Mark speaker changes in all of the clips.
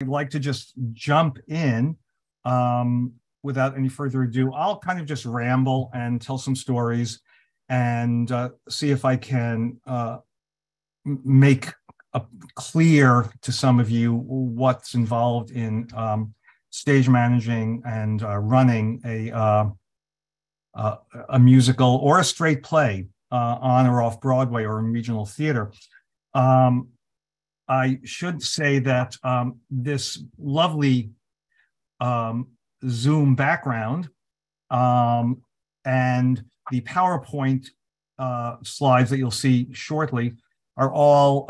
Speaker 1: I'd like to just jump in without any further ado. I'll kind of just ramble and tell some stories and see if I can make clear to some of you what's involved in stage managing and running a musical or a straight play on or off Broadway or in regional theater. I should say that this lovely Zoom background and the PowerPoint slides that you'll see shortly are all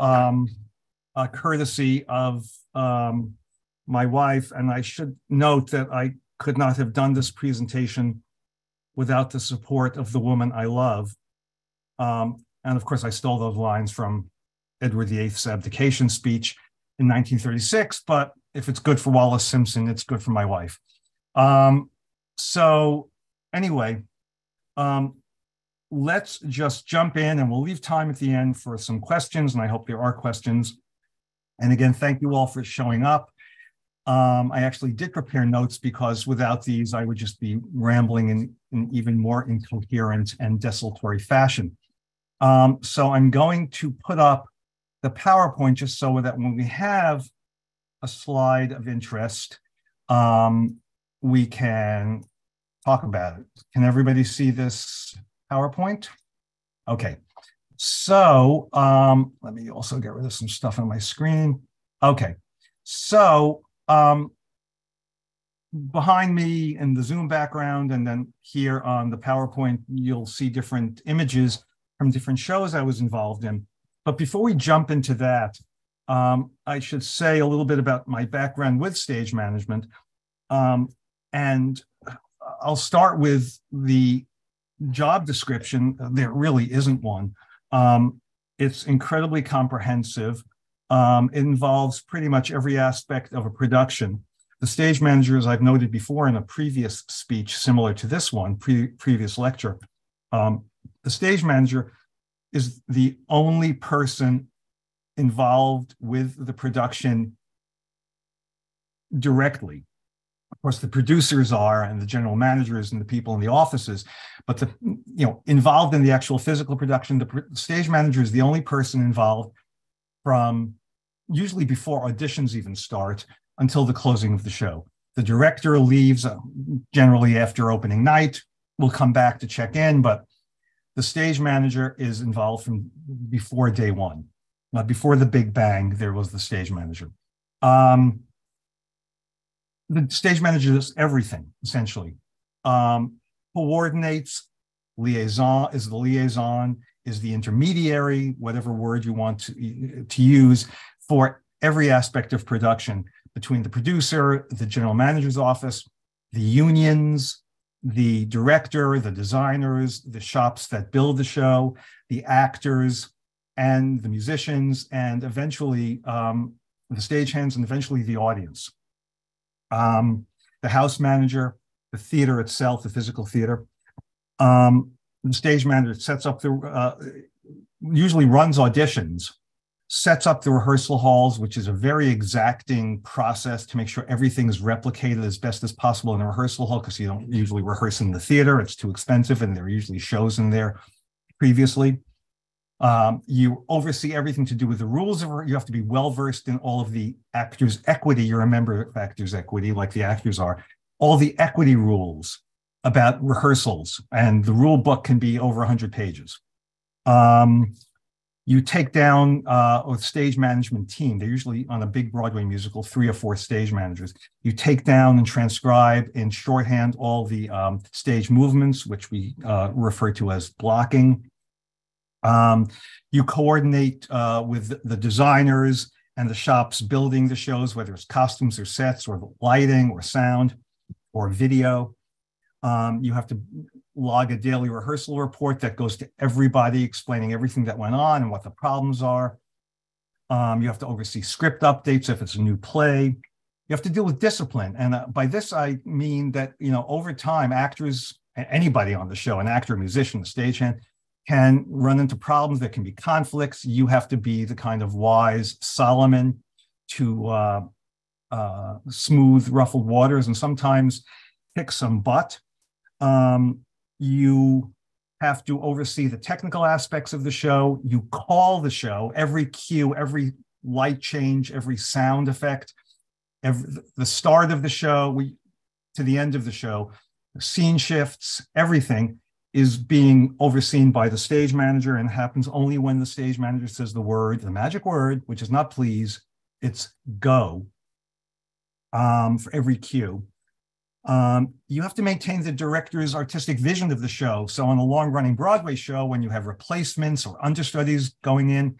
Speaker 1: a courtesy of my wife. And I should note that I could not have done this presentation without the support of the woman I love. And of course, I stole those lines from Edward VIII's abdication speech in 1936, but if it's good for Wallace Simpson, it's good for my wife. So anyway, let's just jump in and we'll leave time at the end for some questions, and I hope there are questions. And again, thank you all for showing up. I actually did prepare notes because without these, I would just be rambling in even more incoherent and desultory fashion. So I'm going to put up the PowerPoint just so that when we have a slide of interest, we can talk about it. Can everybody see this PowerPoint? Okay. So let me also get rid of some stuff on my screen. Okay. So behind me in the Zoom background and then here on the PowerPoint, you'll see different images from different shows I was involved in. But before we jump into that, I should say a little bit about my background with stage management. And I'll start with the job description. There really isn't one. It's incredibly comprehensive. It involves pretty much every aspect of a production. The stage manager, as I've noted before in a previous speech similar to this one, previous lecture, the stage manager is the only person involved with the production directly. Of course, the producers are, and the general managers and the people in the offices, but involved in the actual physical production, the stage manager is the only person involved from usually before auditions even start until the closing of the show. The director leaves generally after opening night, will come back to check in, but the stage manager is involved from before day one. Before the Big Bang, there was the stage manager. The stage manager does everything, essentially. Coordinates, is the liaison, is the intermediary, whatever word you want to use, for every aspect of production between the producer, the general manager's office, the unions, the director, the designers, the shops that build the show, the actors, and the musicians, and eventually the stagehands, and eventually the audience. The house manager, the theater itself, the physical theater. The stage manager sets up usually runs auditions, sets up the rehearsal halls, which is a very exacting process to make sure everything is replicated as best as possible in a rehearsal hall, because you don't usually rehearse in the theater. It's too expensive, and there are usually shows in there previously. You oversee everything to do with the rules. You have to be well-versed in all of the actors' equity. You're a member of actors' equity, like the actors are. All the equity rules about rehearsals, and the rule book can be over 100 pages. You take down a stage management team. They're usually on a big Broadway musical, 3 or 4 stage managers. You take down and transcribe in shorthand all the stage movements, which we refer to as blocking. You coordinate with the designers and the shops building the shows, whether it's costumes or sets or lighting or sound or video. You have to log a daily rehearsal report that goes to everybody, explaining everything that went on and what the problems are. You have to oversee script updates if it's a new play. You have to deal with discipline. And by this, I mean that, over time, actors, anybody on the show, an actor, a musician, a stagehand, can run into problems. There can be conflicts. You have to be the kind of wise Solomon to smooth, ruffled waters and sometimes kick some butt. You have to oversee the technical aspects of the show. You call the show, every cue, every light change, every sound effect, the start of the show to the end of the show, scene shifts, everything is being overseen by the stage manager, and happens only when the stage manager says the magic word, which is not please, it's go, for every cue. You have to maintain the director's artistic vision of the show. So on a long-running Broadway show, when you have replacements or understudies going in,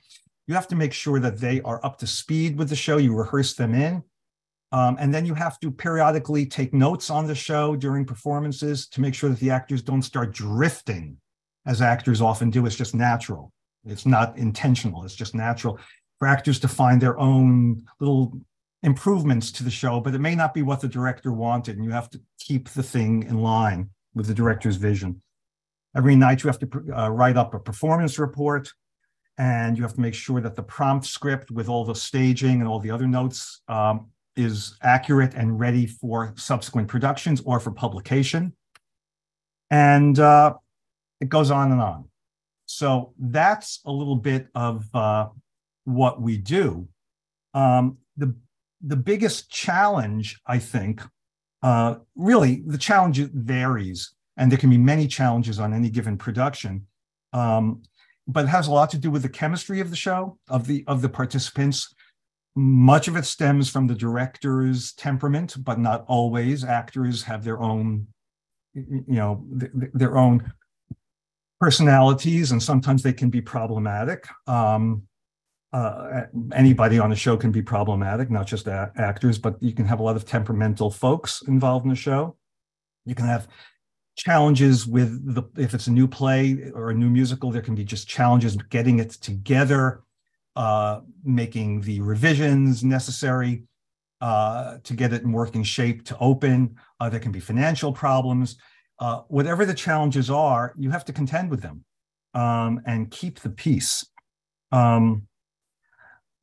Speaker 1: you have to make sure that they are up to speed with the show. You rehearse them in. And then you have to periodically take notes on the show during performances to make sure that the actors don't start drifting, as actors often do. It's just natural. It's not intentional. It's just natural for actors to find their own little improvements to the show, but it may not be what the director wanted, and you have to keep the thing in line with the director's vision. Every night you have to write up a performance report, and you have to make sure that the prompt script with all the staging and all the other notes is accurate and ready for subsequent productions or for publication. And it goes on and on. So that's a little bit of what we do. The biggest challenge, I think, really the challenge varies, and there can be many challenges on any given production, but it has a lot to do with the chemistry of the show, of the participants. Much of it stems from the director's temperament, but not always. Actors have their own, their own personalities, and sometimes they can be problematic. Anybody on the show can be problematic, not just actors, but you can have a lot of temperamental folks involved in the show. You can have challenges with if it's a new play or a new musical, there can be just challenges getting it together, making the revisions necessary to get it in working shape to open. There can be financial problems. Whatever the challenges are, you have to contend with them and keep the peace.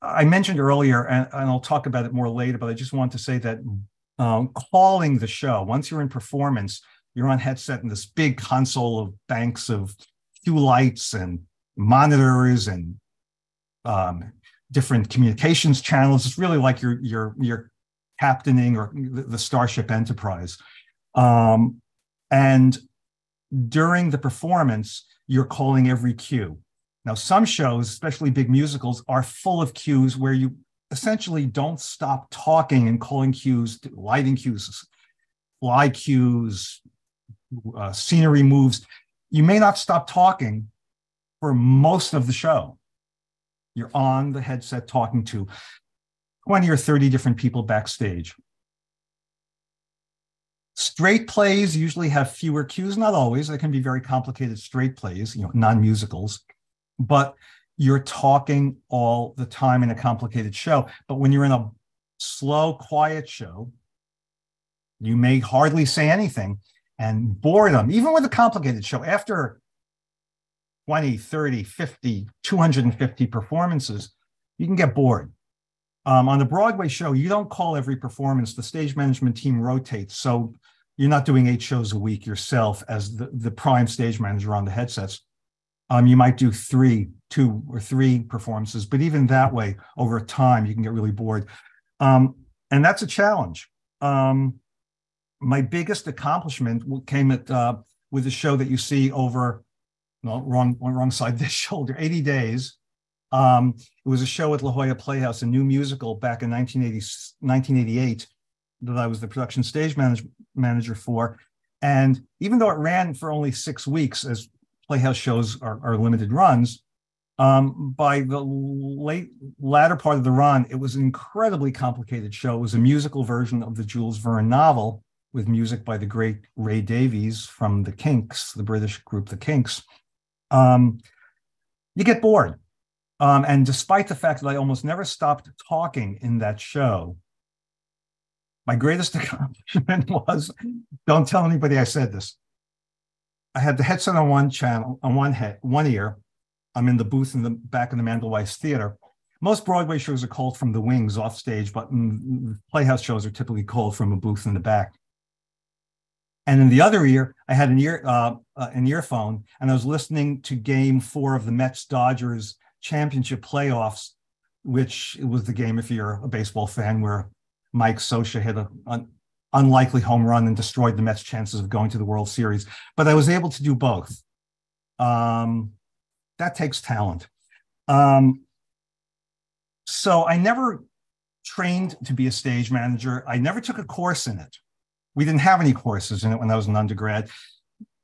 Speaker 1: I mentioned earlier, and I'll talk about it more later, but I just want to say that calling the show, once you're in performance, you're on headset in this big console of banks of cue lights and monitors and different communications channels. It's really like you're captaining or the Starship Enterprise. And during the performance, you're calling every cue. Now, some shows, especially big musicals, are full of cues where you essentially don't stop talking and calling cues, lighting cues, fly cues, scenery moves. You may not stop talking for most of the show. You're on the headset talking to 20 or 30 different people backstage. Straight plays usually have fewer cues, not always. They can be very complicated straight plays, non-musicals. But you're talking all the time in a complicated show. But when you're in a slow, quiet show, you may hardly say anything, and boredom, even with a complicated show, after 20, 30, 50, 250 performances, you can get bored. On the Broadway show, you don't call every performance. The stage management team rotates. So you're not doing 8 shows a week yourself as the prime stage manager on the headsets. You might do 2 or 3 performances, but even that way, over time, you can get really bored. And that's a challenge. My biggest accomplishment came with a show that you see over, wrong side this shoulder, 80 Days. It was a show at La Jolla Playhouse, a new musical back in 1988 that I was the production stage manager for. And even though it ran for only 6 weeks, as Playhouse shows are limited runs, by the latter part of the run, it was an incredibly complicated show. It was a musical version of the Jules Verne novel with music by the great Ray Davies from the Kinks, the British group The Kinks. You get bored. And despite the fact that I almost never stopped talking in that show, my greatest accomplishment was, don't tell anybody I said this, I had the headset on one channel, on one ear. I'm in the booth in the back of the Mandelweiss Theater. most Broadway shows are called from the wings off stage, but Playhouse shows are typically called from a booth in the back. And in the other ear, I had an earphone, and I was listening to Game 4 of the Mets-Dodgers championship playoffs, which was the game, if you're a baseball fan, where Mike Scioscia hit an unlikely home run and destroyed the Mets' chances of going to the World Series. But I was able to do both. That takes talent. So I never trained to be a stage manager. I never took a course in it. We didn't have any courses in it when I was an undergrad.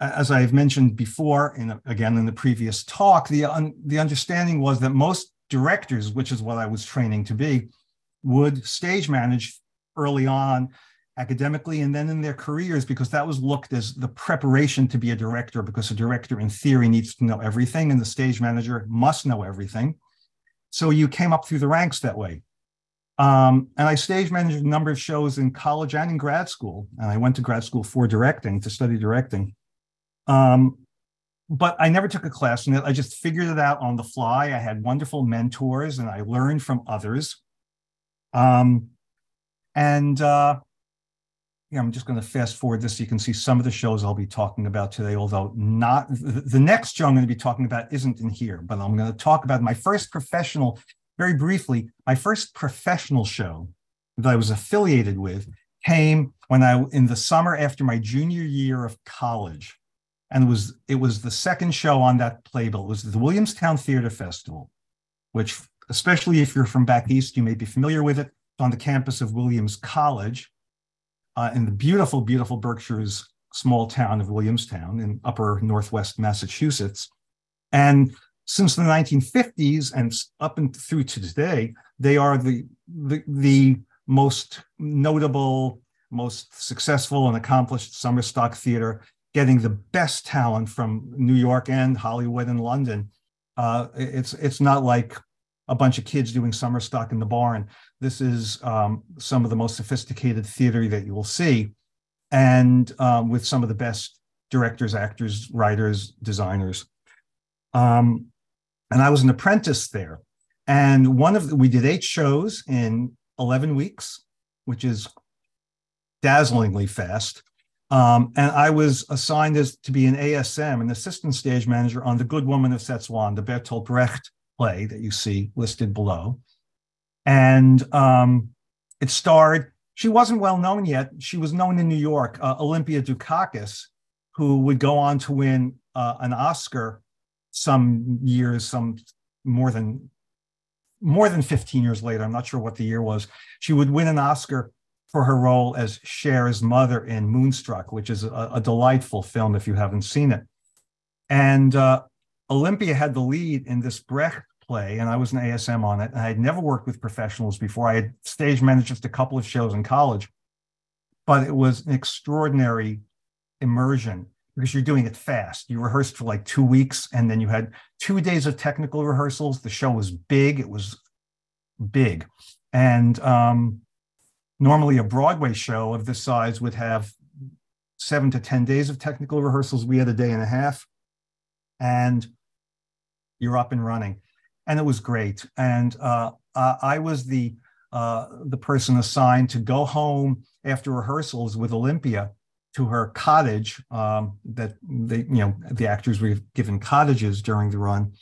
Speaker 1: As I've mentioned before, again in the previous talk, the understanding was that most directors, which is what I was training to be, would stage manage early on academically and then in their careers, because that was looked as the preparation to be a director, because a director in theory needs to know everything and the stage manager must know everything. So you came up through the ranks that way. And I stage managed a number of shows in college and in grad school. And I went to grad school for directing, to study directing. But I never took a class in it. I just figured it out on the fly. I had wonderful mentors and I learned from others. Yeah, I'm just going to fast forward this so you can see some of the shows I'll be talking about today, although not the next show I'm going to be talking about isn't in here, but I'm going to talk about my first professional, very briefly, my first professional show that I was affiliated with came when in the summer after my junior year of college. And it was the second show on that playbill. It was the Williamstown Theater Festival, which, especially if you're from back east, you may be familiar with it. It's on the campus of Williams College. In the beautiful, beautiful Berkshires small town of Williamstown in upper northwest Massachusetts. And since the 1950s and up and through to today, they are the most notable, most successful and accomplished summer stock theater, getting the best talent from New York and Hollywood and London. It's not like a bunch of kids doing summer stock in the barn. This is some of the most sophisticated theater that you will see, and with some of the best directors, actors, writers, designers. And I was an apprentice there. And we did 8 shows in 11 weeks, which is dazzlingly fast. And I was assigned to be an ASM, an assistant stage manager, on The Good Woman of Szechuan, the Bertolt Brecht play that you see listed below. And it starred, she wasn't well known yet. She was known in New York, Olympia Dukakis, who would go on to win an Oscar some years, some more than 15 years later. I'm not sure what the year was. She would win an Oscar for her role as Cher's mother in Moonstruck, which is a delightful film if you haven't seen it. And Olympia had the lead in this Brecht play, and I was an ASM on it. And I had never worked with professionals before. I had stage managed just a couple of shows in college, but it was an extraordinary immersion because you're doing it fast. You rehearsed for like 2 weeks, and then you had 2 days of technical rehearsals. The show was big. It was big. And normally a Broadway show of this size would have 7 to 10 days of technical rehearsals. We had a day and a half, and you're up and running. And it was great. And I was the person assigned to go home after rehearsals with Olympia to her cottage that the actors were given cottages during the run.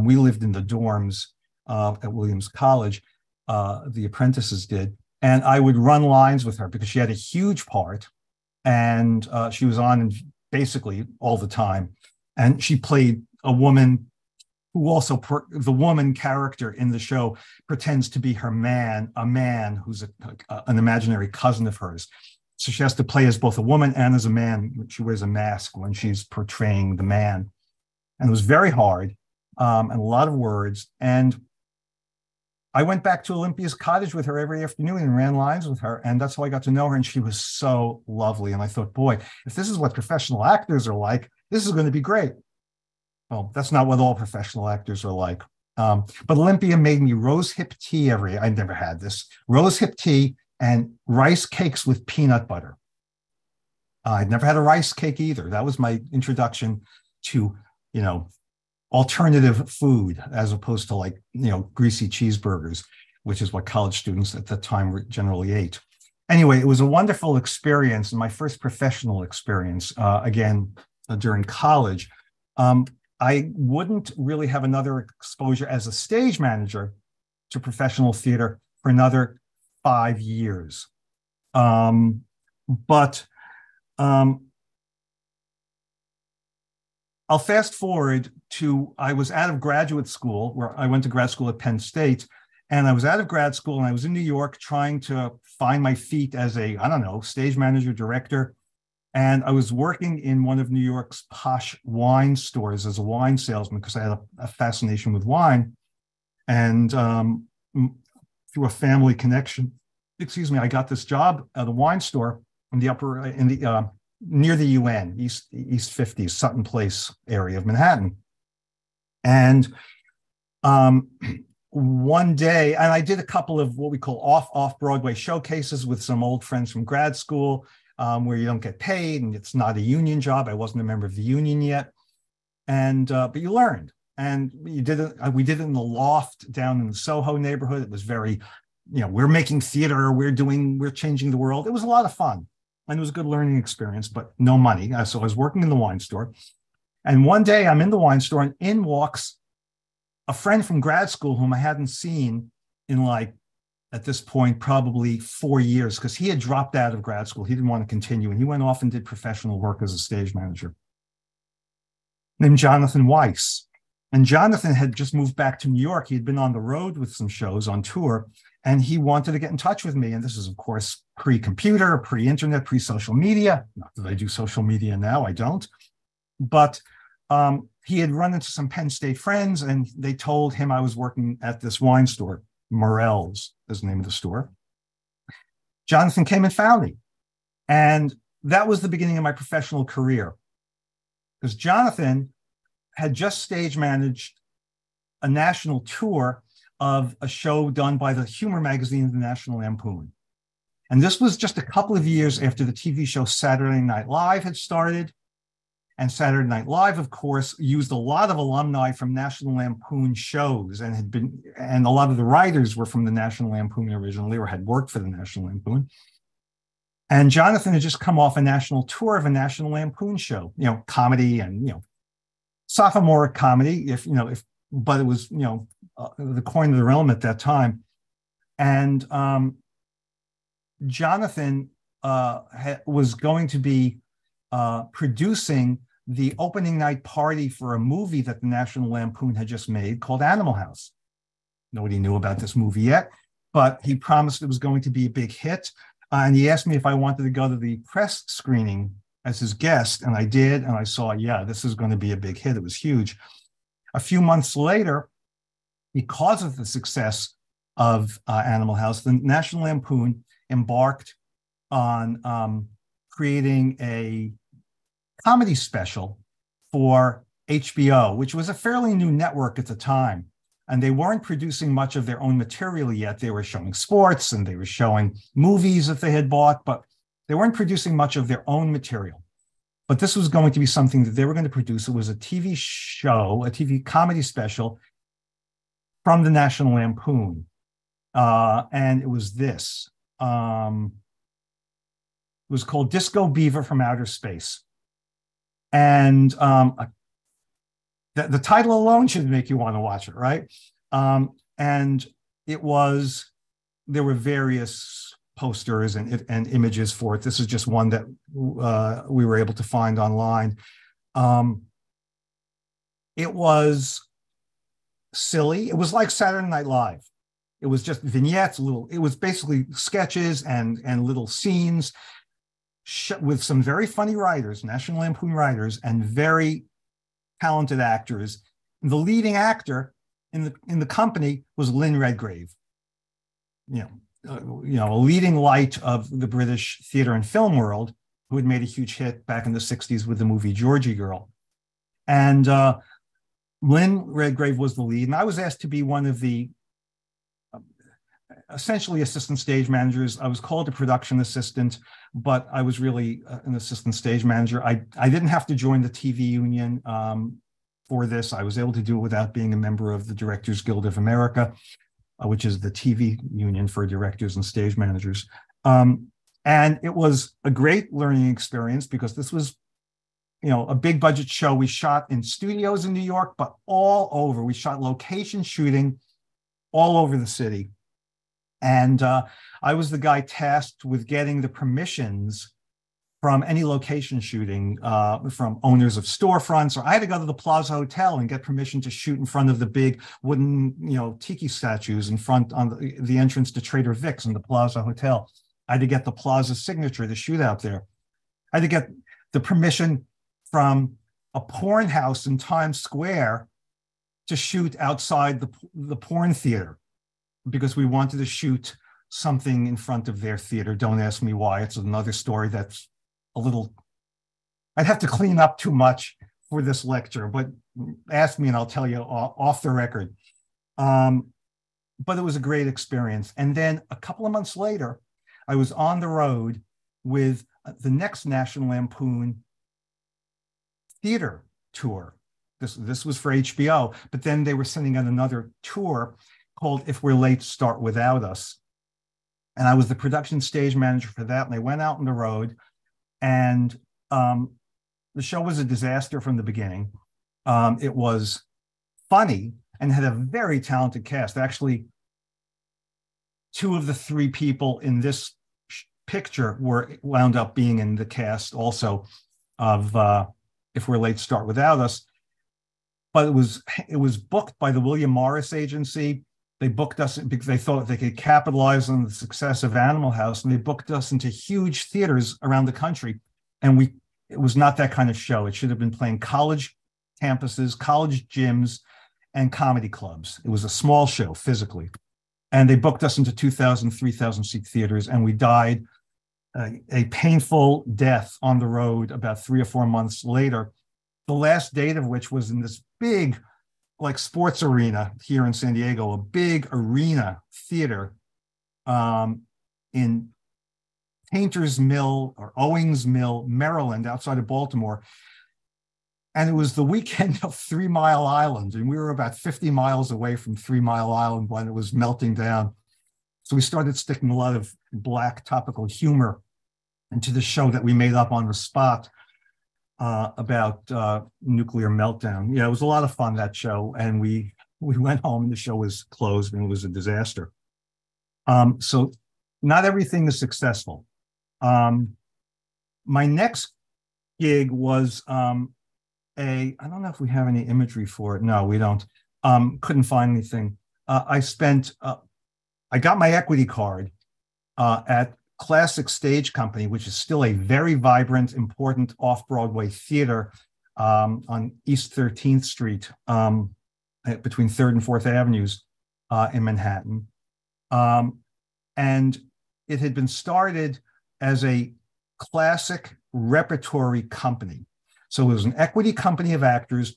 Speaker 1: We lived in the dorms at Williams College, the apprentices did. And I would run lines with her because she had a huge part, and she was on basically all the time. And she played a woman who also, the woman character in the show pretends to be her man, a man who's an imaginary cousin of hers. So she has to play as both a woman and as a man. She wears a mask when she's portraying the man. And it was very hard, and a lot of words. And I went back to Olympia's cottage with her every afternoon and ran lines with her. And that's how I got to know her. And she was so lovely. And I thought, boy, if this is what professional actors are like, this is going to be great. Well, that's not what all professional actors are like. But Olympia made me rose hip tea I never had this, rose hip tea and rice cakes with peanut butter. I'd never had a rice cake either. That was my introduction to, alternative food as opposed to like, greasy cheeseburgers, which is what college students at the time generally ate. Anyway, it was a wonderful experience, and my first professional experience, again, during college. I wouldn't really have another exposure as a stage manager to professional theater for another 5 years. But I'll fast forward to, I was out of graduate school, where I went to grad school at Penn State, and I was out of grad school and I was in New York trying to find my feet as a, I don't know, stage manager, director. And I was working in one of New York's posh wine stores as a wine salesman because I had a fascination with wine. And through a family connection, I got this job at a wine store in the near the UN, East 50s, Sutton Place area of Manhattan. And one day, and I did a couple of what we call off Broadway showcases with some old friends from grad school, where you don't get paid and it's not a union job. I wasn't a member of the union yet. And but you learned. And we did it in the loft down in the Soho neighborhood. It was very, we're making theater, we're changing the world. It was a lot of fun. And it was a good learning experience, but no money. So I was working in the wine store. And one day I'm in the wine store, and in walks a friend from grad school whom I hadn't seen in, like, at this point, probably 4 years, because he had dropped out of grad school. He didn't want to continue. And he went off and did professional work as a stage manager, named Jonathan Weiss. And Jonathan had just moved back to New York. He had been on the road with some shows on tour, and he wanted to get in touch with me. And this is, of course, pre-computer, pre-internet, pre-social media. Not that I do social media now, I don't. But he had run into some Penn State friends, and they told him I was working at this wine store. Morel's is the name of the store. Jonathan came and found me. And that was the beginning of my professional career, because Jonathan had just stage managed a national tour of a show done by the humor magazine, The National Lampoon. And this was just a couple of years after the TV show Saturday Night Live had started. And Saturday Night Live, of course, used a lot of alumni from National Lampoon shows, and a lot of the writers were from the National Lampoon originally, or had worked for the National Lampoon. And Jonathan had just come off a national tour of a National Lampoon show, comedy and, sophomoric comedy, but it was, the coin of the realm at that time. And Jonathan was going to be producing the opening night party for a movie that the National Lampoon had just made called Animal House. Nobody knew about this movie yet, but he promised it was going to be a big hit. And he asked me if I wanted to go to the press screening as his guest, and I did, and I saw, yeah, this is going to be a big hit. It was huge. A few months later, because of the success of Animal House, the National Lampoon embarked on creating a comedy special for HBO, which was a fairly new network at the time. And they weren't producing much of their own material yet. They were showing sports and they were showing movies that they had bought, but they weren't producing much of their own material. But this was going to be something that they were going to produce. It was a TV show, a TV comedy special from the National Lampoon. And it was this. It was called Disco Beaver from Outer Space. And the title alone should make you want to watch it, right? And it was, there were various posters and images for it. This is just one that we were able to find online. It was silly. It was like Saturday Night Live. It was just vignettes, it was basically sketches and little scenes with some very funny writers, National Lampoon writers, and very talented actors. The leading actor in the company was Lynn Redgrave, a leading light of the British theater and film world, who had made a huge hit back in the 60s with the movie Georgie Girl. And Lynn Redgrave was the lead, and I was asked to be one of the essentially assistant stage managers. I was called a production assistant, but I was really an assistant stage manager. I didn't have to join the TV union for this. I was able to do it without being a member of the Directors Guild of America, which is the TV union for directors and stage managers. And it was a great learning experience because this was, a big budget show. We shot in studios in New York, but all over. We shot location shooting all over the city. And I was the guy tasked with getting the permissions from any location shooting, from owners of storefronts, or I had to go to the Plaza Hotel and get permission to shoot in front of the big wooden, tiki statues in front on the entrance to Trader Vic's in the Plaza Hotel. I had to get the Plaza signature to shoot out there. I had to get the permission from a porn house in Times Square to shoot outside the porn theater because we wanted to shoot something in front of their theater. Don't ask me why. It's another story that's a little, I'd have to clean up too much for this lecture, but ask me and I'll tell you off the record. But it was a great experience. And then a couple of months later, I was on the road with the next National Lampoon theater tour. This was for HBO, but then they were sending out another tour called If We're Late, Start Without Us. And I was the production stage manager for that. And they went out on the road, and the show was a disaster from the beginning. It was funny and had a very talented cast. Actually, two of the three people in this picture wound up being in the cast also of If We're Late, Start Without Us. But it was booked by the William Morris Agency. They booked us because they thought they could capitalize on the success of Animal House, and they booked us into huge theaters around the country. And it was not that kind of show. It should have been playing college campuses, college gyms, and comedy clubs. It was a small show physically. And they booked us into 2,000, 3,000 seat theaters, and we died a painful death on the road about 3 or 4 months later, the last date of which was in this big, like, sports arena here in San Diego, a big arena theater in Painter's Mill or Owings Mill, Maryland, outside of Baltimore. And it was the weekend of 3 Mile Island, and we were about 50 miles away from 3 Mile Island when it was melting down. So we started sticking a lot of black topical humor into the show that we made up on the spot about nuclear meltdown. Yeah, it was a lot of fun, that show. And we went home and the show was closed and it was a disaster. So not everything is successful. My next gig was I don't know if we have any imagery for it. No, we don't. Couldn't find anything. I got my equity card at Classic Stage Company, which is still a very vibrant, important off-Broadway theater on East 13th Street, between 3rd and 4th Avenues in Manhattan. And it had been started as a classic repertory company. So it was an equity company of actors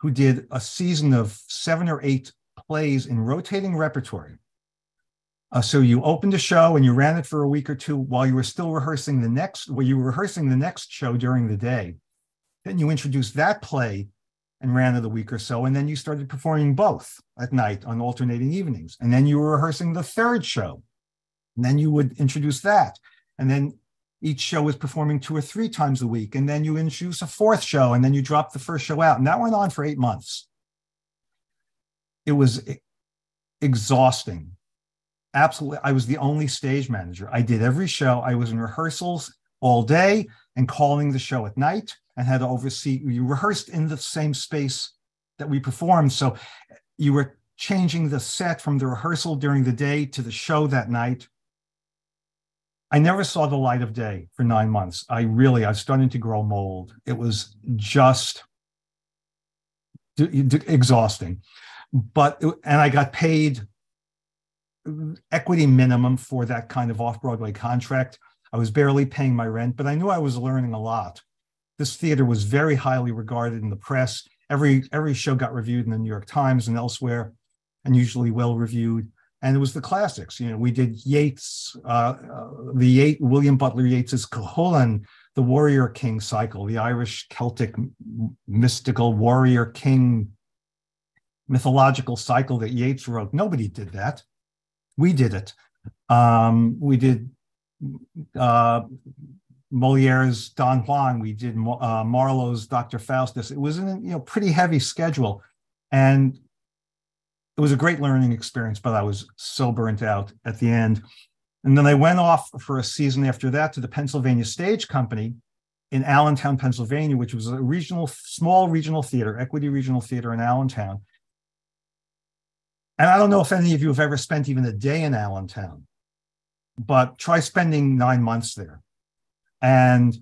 Speaker 1: who did a season of 7 or 8 plays in rotating repertory. So you opened a show and you ran it for a week or two while you were still rehearsing the next show during the day. Then you introduced that play and ran it a week or so. And then you started performing both at night on alternating evenings. And then you were rehearsing the third show. And then you would introduce that. And then each show was performing 2 or 3 times a week. And then you introduce a fourth show, and then you drop the first show out. And that went on for 8 months. It was exhausting. Absolutely. I was the only stage manager. I did every show. I was in rehearsals all day and calling the show at night, and had to oversee. You rehearsed in the same space that we performed. So you were changing the set from the rehearsal during the day to the show that night. I never saw the light of day for 9 months. I was starting to grow mold. It was just exhausting. And I got paid equity minimum for that kind of off-Broadway contract. I was barely paying my rent, but I knew I was learning a lot. This theater was very highly regarded in the press. Every show got reviewed in the New York Times and elsewhere, and usually well reviewed. And it was the classics. We did Yeats, William Butler Yeats's Cuchulainn, the warrior king cycle, the Irish Celtic mystical warrior king mythological cycle that Yeats wrote. Nobody did that. We did it. We did Moliere's Don Juan. We did Marlowe's Dr. Faustus. It was a pretty heavy schedule, and it was a great learning experience. But I was so burnt out at the end. And then I went off for a season after that to the Pennsylvania Stage Company in Allentown, Pennsylvania, which was a small regional theater, Equity Regional Theater in Allentown. And I don't know if any of you have ever spent even a day in Allentown, but try spending 9 months there. And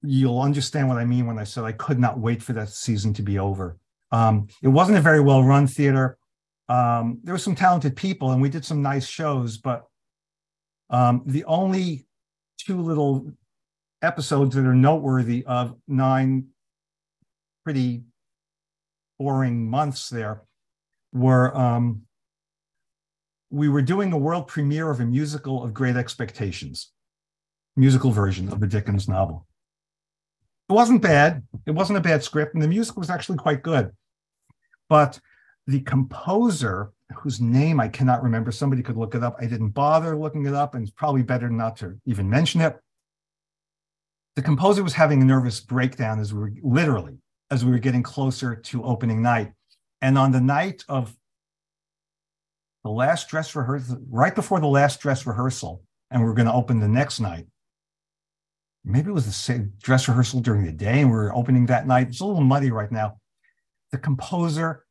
Speaker 1: you'll understand what I mean when I said I could not wait for that season to be over. It wasn't a very well-run theater. There were some talented people, and we did some nice shows, but the only 2 little episodes that are noteworthy of 9 pretty boring months there were we were doing a world premiere of a musical of Great Expectations, musical version of the Dickens novel. It wasn't bad. It wasn't a bad script, and the music was actually quite good. But the composer, whose name I cannot remember, somebody could look it up. I didn't bother looking it up, and it's probably better not to even mention it. The composer was having a nervous breakdown as we were getting closer to opening night. And on the night of the last dress rehearsal, right before the last dress rehearsal, and we were going to open the next night, maybe it was the same dress rehearsal during the day and we were opening that night. It's a little muddy right now. The composer,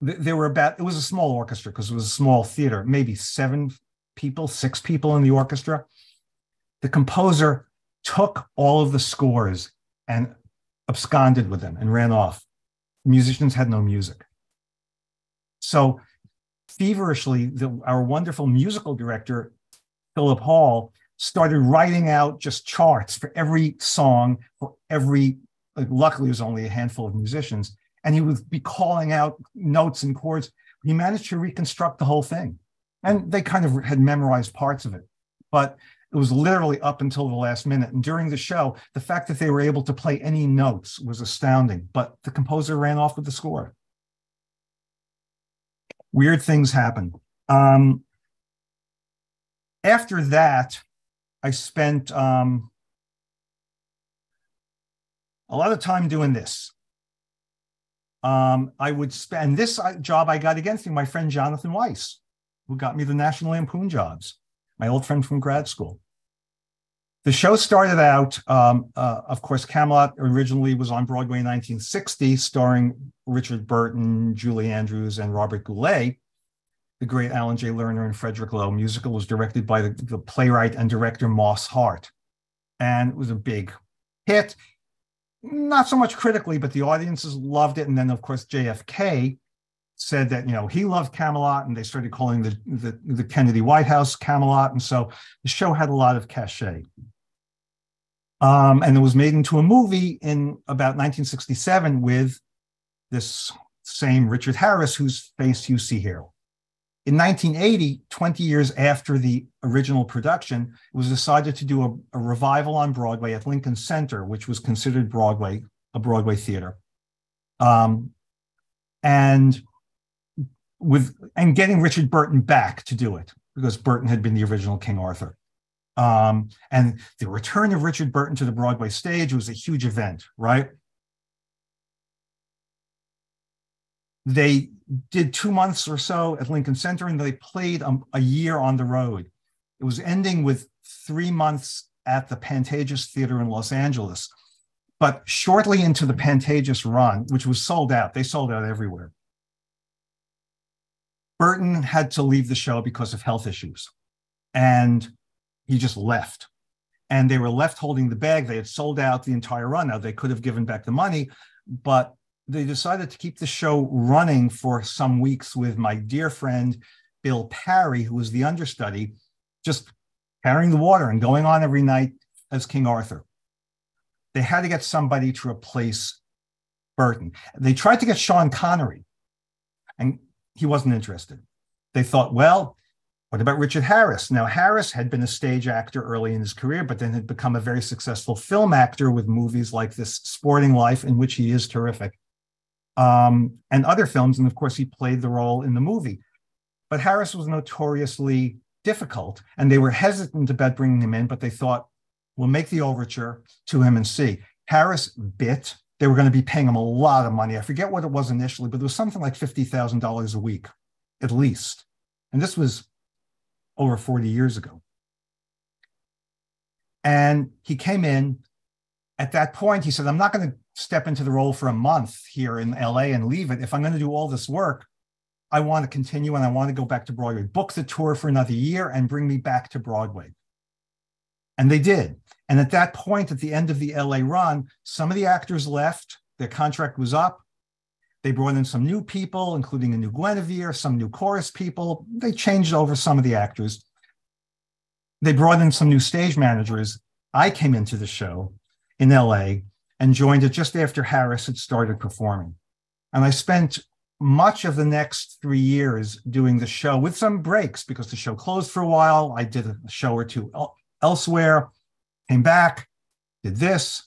Speaker 1: it was a small orchestra because it was a small theater, maybe 6 people in the orchestra. The composer took all of the scores and absconded with them and ran off. The musicians had no music. So feverishly, our wonderful musical director, Philip Hall, started writing out just charts for every song, luckily it was only a handful of musicians, and he would be calling out notes and chords. He managed to reconstruct the whole thing. And they kind of had memorized parts of it, but it was literally up until the last minute. And during the show, the fact that they were able to play any notes was astounding, but the composer ran off with the score. Weird things happen. After that, I spent a lot of time doing this. I would spend this job I got again through my friend Jonathan Weiss, who got me the National Lampoon jobs, my old friend from grad school. The show started out, of course, Camelot originally was on Broadway in 1960, starring Richard Burton, Julie Andrews, and Robert Goulet. The great Alan J. Lerner and Frederick Lowe musical was directed by the playwright and director Moss Hart. And it was a big hit, not so much critically, but the audiences loved it. And then, of course, JFK said that, he loved Camelot, and they started calling the Kennedy White House Camelot. And so the show had a lot of cachet. And it was made into a movie in about 1967 with this same Richard Harris, whose face you see here. In 1980, 20 years after the original production, it was decided to do a revival on Broadway at Lincoln Center, which was considered a Broadway theater. And getting Richard Burton back to do it, because Burton had been the original King Arthur. And the return of Richard Burton to the Broadway stage was a huge event, right? They did 2 months or so at Lincoln Center, and they played a year on the road. It was ending with 3 months at the Pantages Theater in Los Angeles. But shortly into the Pantages run, which was sold out, they sold out everywhere, Burton had to leave the show because of health issues. And he just left. And they were left holding the bag. They had sold out the entire run. Now, they could have given back the money, but they decided to keep the show running for some weeks with my dear friend, Bill Parry, who was the understudy, just carrying the water and going on every night as King Arthur. They had to get somebody to replace Burton. They tried to get Sean Connery, and he wasn't interested. They thought, well, What about Richard Harris? Now, Harris had been a stage actor early in his career, but then had become a very successful film actor with movies like This Sporting Life, in which he is terrific, and other films. And of course, he played the role in the movie. But Harris was notoriously difficult, and they were hesitant about bringing him in, but they thought, we'll make the overture to him and see. Harris bit. They were going to be paying him a lot of money. I forget what it was initially, but it was something like $50,000 a week, at least. And this was over 40 years ago. And he came in. At that point, he said, I'm not going to step into the role for a month here in LA and leave it. If I'm going to do all this work, I want to continue and I want to go back to Broadway. Book the tour for another year and bring me back to Broadway. And they did. And at that point, at the end of the LA run, some of the actors left. Their contract was up. They brought in some new people, including a new Guinevere, some new chorus people. They changed over some of the actors. They brought in some new stage managers. I came into the show in LA and joined it just after Harris had started performing. And I spent much of the next 3 years doing the show with some breaks because the show closed for a while. I did a show or two elsewhere, came back, did this.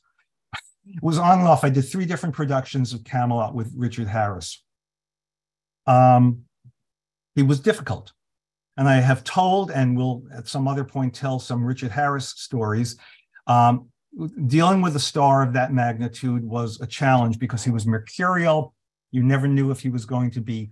Speaker 1: It was on and off. I did 3 different productions of Camelot with Richard Harris. He was difficult. And I have told, and will at some other point tell, some Richard Harris stories. Dealing with a star of that magnitude was a challenge because he was mercurial. You never knew if he was going to be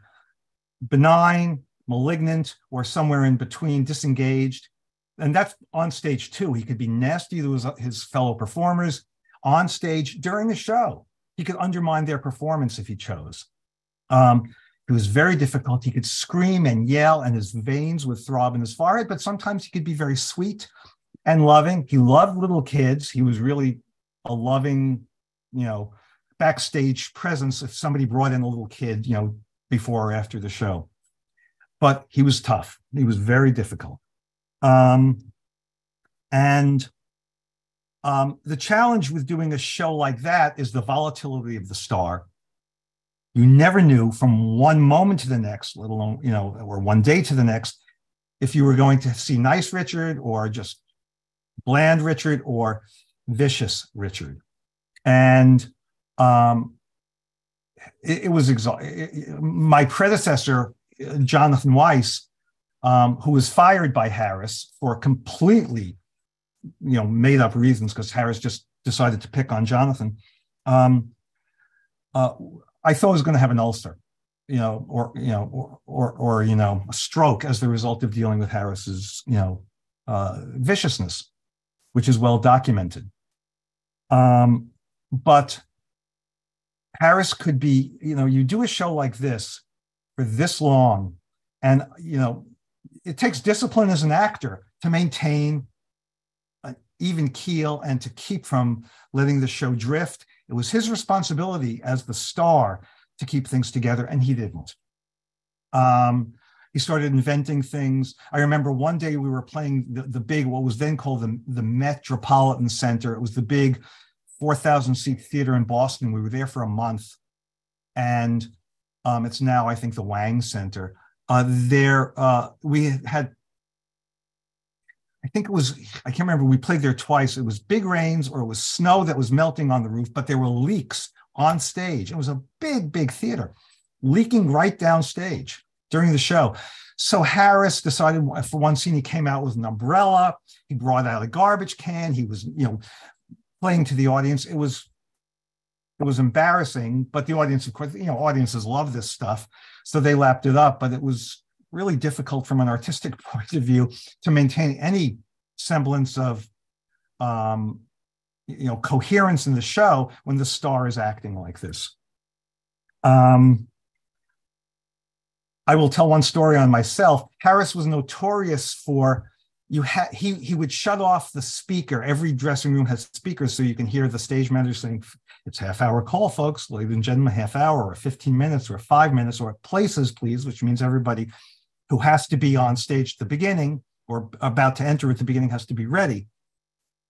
Speaker 1: benign, malignant, or somewhere in between, disengaged. And that's on stage too. He could be nasty to his fellow performers. On stage during the show, he could undermine their performance if he chose. It was very difficult. He could scream and yell, and his veins would throb in his forehead, but sometimes he could be very sweet and loving. He loved little kids. He was really a loving, backstage presence if somebody brought in a little kid, before or after the show. But he was tough. He was very difficult. The challenge with doing a show like that is the volatility of the star. You never knew from one moment to the next, let alone, or one day to the next, if you were going to see nice Richard or just bland Richard or vicious Richard. And it was exhausting. My predecessor, Jonathan Weiss, who was fired by Harris for completely made up reasons because Harris just decided to pick on Jonathan. I thought I was going to have an ulcer, or a stroke as the result of dealing with Harris's, viciousness, which is well documented. But Harris could be, you do a show like this for this long, and it takes discipline as an actor to maintain an even keel and to keep from letting the show drift. It was his responsibility as the star to keep things together, and he didn't. He started inventing things. I remember one day we were playing the big, what was then called the Metropolitan Center. It was the big 4,000-seat theater in Boston. We were there for a month, and it's now, I think, the Wang Center. We had, I think it was, I can't remember, we played there twice. It was big rains or it was snow that was melting on the roof, but there were leaks on stage. It was a big, big theater, leaking right down stage during the show. So Harris decided, for one scene, he came out with an umbrella. He brought out a garbage can. He was, playing to the audience. It was embarrassing, but the audience, of course, audiences love this stuff. So they lapped it up, but it was really difficult from an artistic point of view to maintain any semblance of, coherence in the show when the star is acting like this. I will tell one story on myself. Harris was notorious for, he would shut off the speaker. Every dressing room has speakers, so you can hear the stage manager saying, it's half-hour call, folks, ladies and gentlemen, half hour or 15 minutes or 5 minutes or places, please, which means everybody who has to be on stage at the beginning or about to enter at the beginning has to be ready.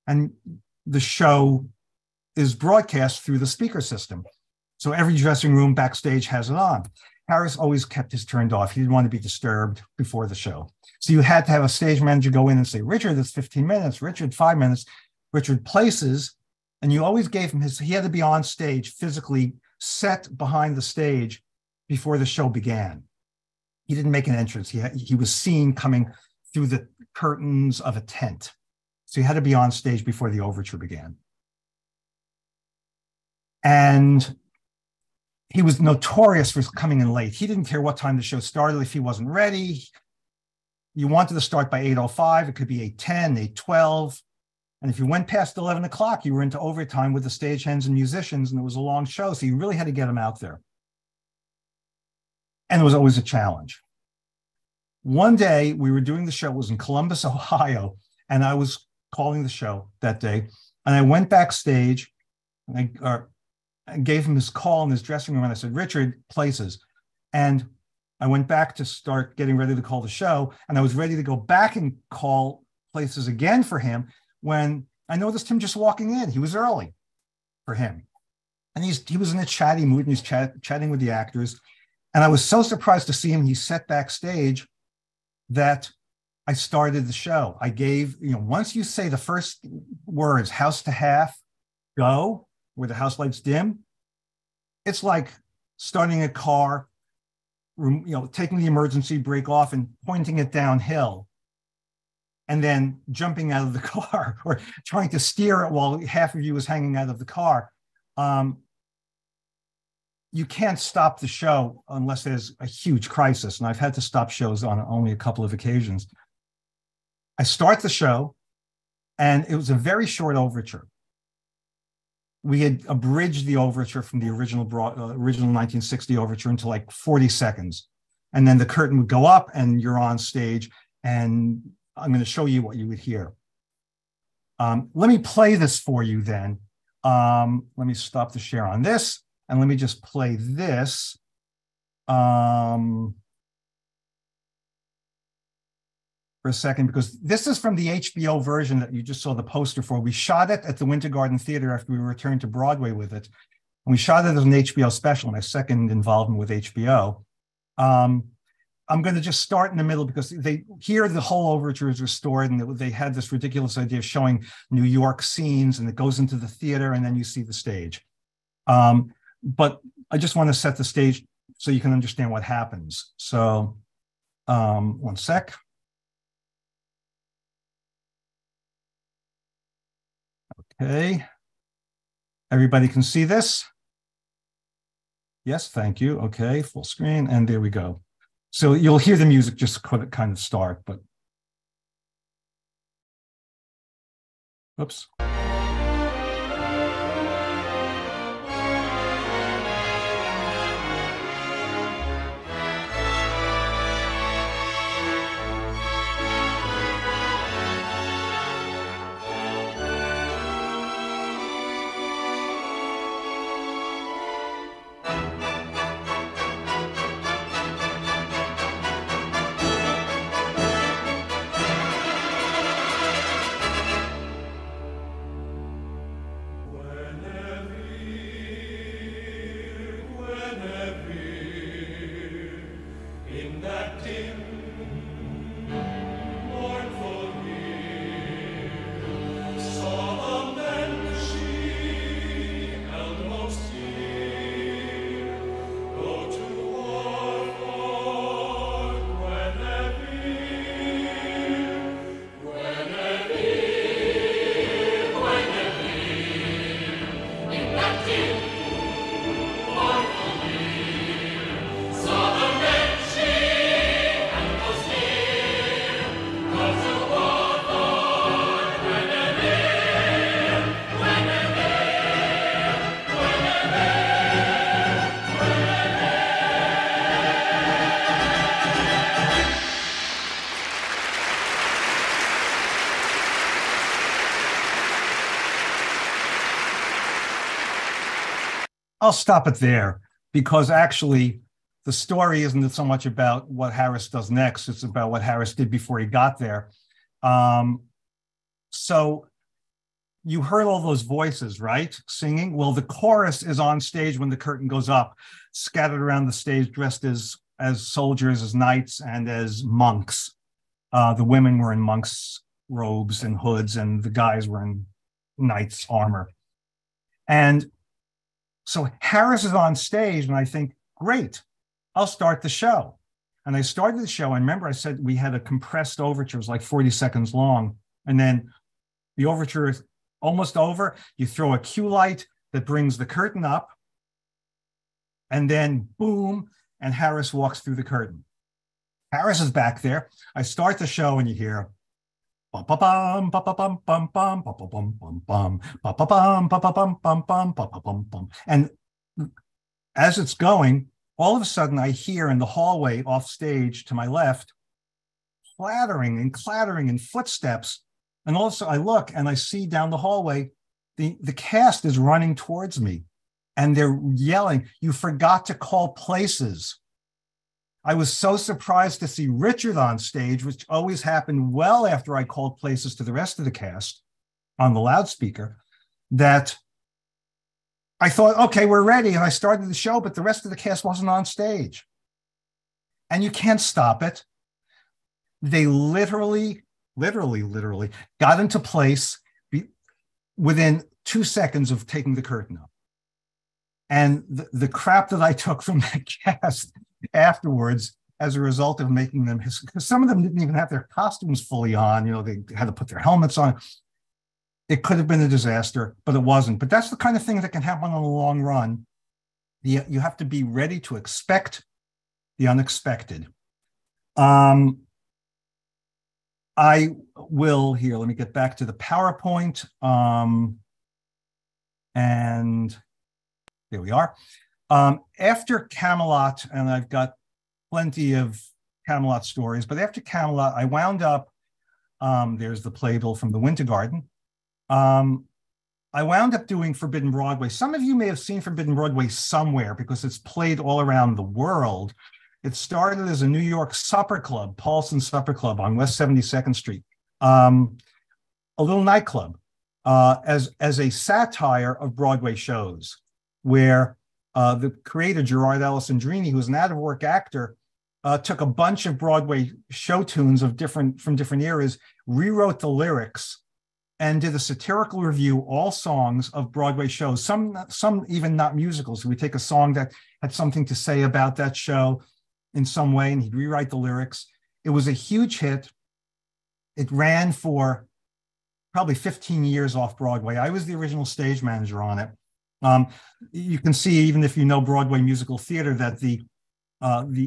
Speaker 1: And the show is broadcast through the speaker system. So every dressing room backstage has it on. Harris always kept his turned off. He didn't want to be disturbed before the show. So you had to have a stage manager go in and say, Richard, it's 15 minutes. Richard, 5 minutes. Richard places. And you always gave him he had to be on stage, physically set behind the stage before the show began. He didn't make an entrance. He was seen coming through the curtains of a tent. So he had to be on stage before the overture began. And he was notorious for coming in late. He didn't care what time the show started if he wasn't ready. You wanted to start by 8:05. It could be 8:10, 8:12. And if you went past 11 o'clock, you were into overtime with the stagehands and musicians, and it was a long show. So you really had to get them out there. And it was always a challenge. One day we were doing the show, it was in Columbus, Ohio, and I was calling the show that day. And I went backstage and I gave him his call in his dressing room, and I said, Richard, places. And I went back to start getting ready to call the show, and I was ready to go back and call places again for him when I noticed him just walking in. He was early for him. And he was in a chatty mood, and he's chatting with the actors. And I was so surprised to see him. He sat backstage that I started the show. I gave, once you say the first words, house to half, go, where the house lights dim, it's like starting a car, taking the emergency brake off and pointing it downhill, and then jumping out of the car or trying to steer it while half of you is hanging out of the car. You can't stop the show unless there's a huge crisis. And I've had to stop shows on only a couple of occasions. I start the show, and it was a very short overture. We had abridged the overture from the original 1960 overture into like 40 seconds. And then the curtain would go up and you're on stage, and I'm going to show you what you would hear. Let me play this for you then. Let me stop the share on this, and let me just play this. For a second, because this is from the HBO version that you just saw the poster for. We shot it at the Winter Garden Theater after we returned to Broadway with it. And we shot it as an HBO special, my second involvement with HBO. I'm going to just start in the middle because here the whole overture is restored, and they had this ridiculous idea of showing New York scenes, and it goes into the theater and then you see the stage. But I just want to set the stage so you can understand what happens. So one sec. Okay, everybody can see this? Yes, thank you. Okay, full screen, and there we go. So you'll hear the music just kind of start, but oops. I'll stop it there, because actually the story isn't so much about what Harris does next. It's about what Harris did before he got there. So you heard all those voices, right? Singing. Well, the chorus is on stage when the curtain goes up, scattered around the stage, dressed as soldiers, as knights, and as monks. The women were in monks' robes and hoods, and the guys were in knights' armor. And so Harris is on stage, and I think, great, I'll start the show. And I started the show. And remember, I said we had a compressed overture. It was like 40 seconds long. And then the overture is almost over. You throw a cue light that brings the curtain up. And then boom, and Harris walks through the curtain. Harris is back there. I start the show and you hear bum bum bum bum bum bum bum bum bum bum bum bum bum bum bum bum bum. And as it's going, all of a sudden I hear in the hallway off stage to my left, clattering and footsteps. And also I look and I see down the hallway, the cast is running towards me and they're yelling, "You forgot to call places." I was so surprised to see Richard on stage, which always happened well after I called places to the rest of the cast on the loudspeaker, that I thought, okay, we're ready. And I started the show, but the rest of the cast wasn't on stage. And you can't stop it. They literally got into place within 2 seconds of taking the curtain up. And the crap that I took from that cast afterwards as a result of making them, because some of them didn't even have their costumes fully on, they had to put their helmets on. It could have been a disaster, but it wasn't. But that's the kind of thing that can happen on the long run. You have to be ready to expect the unexpected. I will here, let me get back to the PowerPoint. And there we are. After Camelot, and I've got plenty of Camelot stories, but after Camelot, I wound up, there's the playbill from the Winter Garden. I wound up doing Forbidden Broadway. Some of you may have seen Forbidden Broadway somewhere because it's played all around the world. It started as a New York supper club, Paulson's Supper Club on West 72nd Street, a little nightclub, as a satire of Broadway shows, where the creator, Gerard Alessandrini, who was an out-of-work actor, took a bunch of Broadway show tunes from different eras, rewrote the lyrics, and did a satirical review, all songs of Broadway shows, some even not musicals. So we take a song that had something to say about that show in some way, and he'd rewrite the lyrics. It was a huge hit. It ran for probably 15 years off Broadway. I was the original stage manager on it. You can see, even if you know Broadway musical theater, that the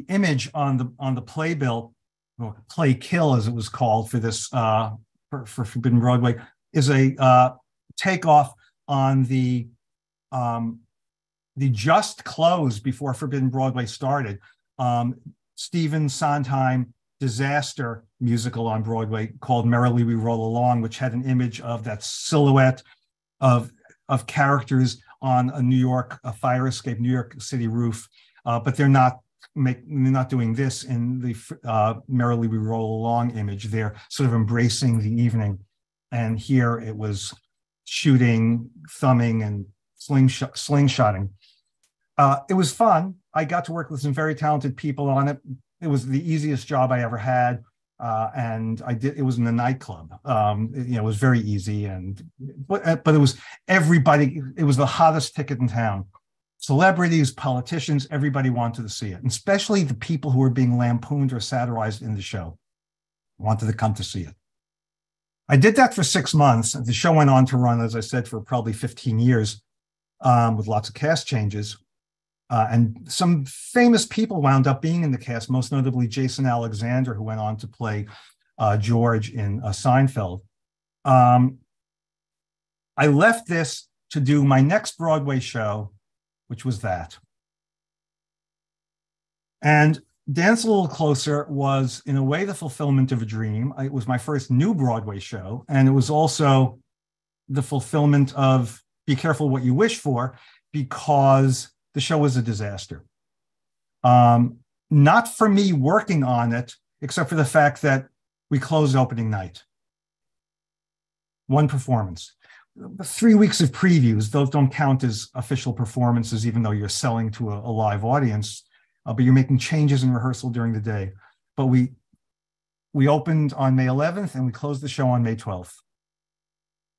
Speaker 1: image on the playbill, or Play Kill as it was called for this for Forbidden Broadway, is a takeoff on the just close before Forbidden Broadway started. Stephen Sondheim disaster musical on Broadway called Merrily We Roll Along, which had an image of that silhouette of characters on a fire escape New York City roof, but they're not doing this in the Merrily We Roll Along image. They're sort of embracing the evening. And here it was shooting, thumbing, and slingshotting. It was fun. I got to work with some very talented people on it. It was the easiest job I ever had. And it was in a nightclub. It was very easy, but it was everybody. It was the hottest ticket in town. Celebrities, politicians, everybody wanted to see it, and especially the people who were being lampooned or satirized in the show wanted to come to see it. I did that for 6 months. The show went on to run, as I said, for probably 15 years, with lots of cast changes. And some famous people wound up being in the cast, most notably Jason Alexander, who went on to play George in Seinfeld. I left this to do my next Broadway show, which was that. And Dance a Little Closer was, in a way, the fulfillment of a dream. It was my first new Broadway show, and it was also the fulfillment of Be Careful What You Wish For, because the show was a disaster. Not for me working on it, except for the fact that we closed opening night. One performance. 3 weeks of previews. Those don't count as official performances, even though you're selling to a live audience, but you're making changes in rehearsal during the day. But we opened on May 11th and we closed the show on May 12th.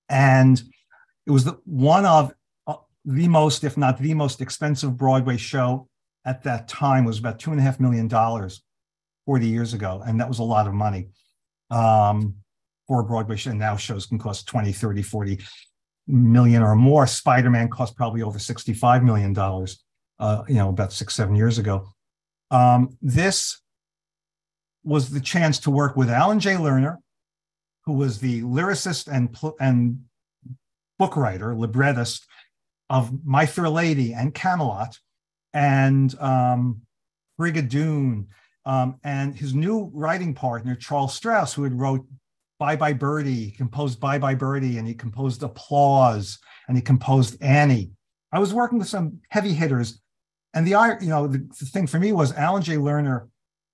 Speaker 1: And it was one of the most, if not the most expensive Broadway show at that time. It was about $2.5 million 40 years ago. And that was a lot of money for a Broadway show. And now shows can cost 20, 30, 40 million or more. Spider-Man cost probably over $65 million, about 6-7 years ago. This was the chance to work with Alan J. Lerner, who was the lyricist and book writer, librettist of My Fair Lady and Camelot, and Brigadoon, and his new writing partner, Charles Strauss, who had wrote Bye Bye Birdie, he composed Bye Bye Birdie, and he composed Applause, and he composed Annie. I was working with some heavy hitters, and the thing for me was Alan J. Lerner.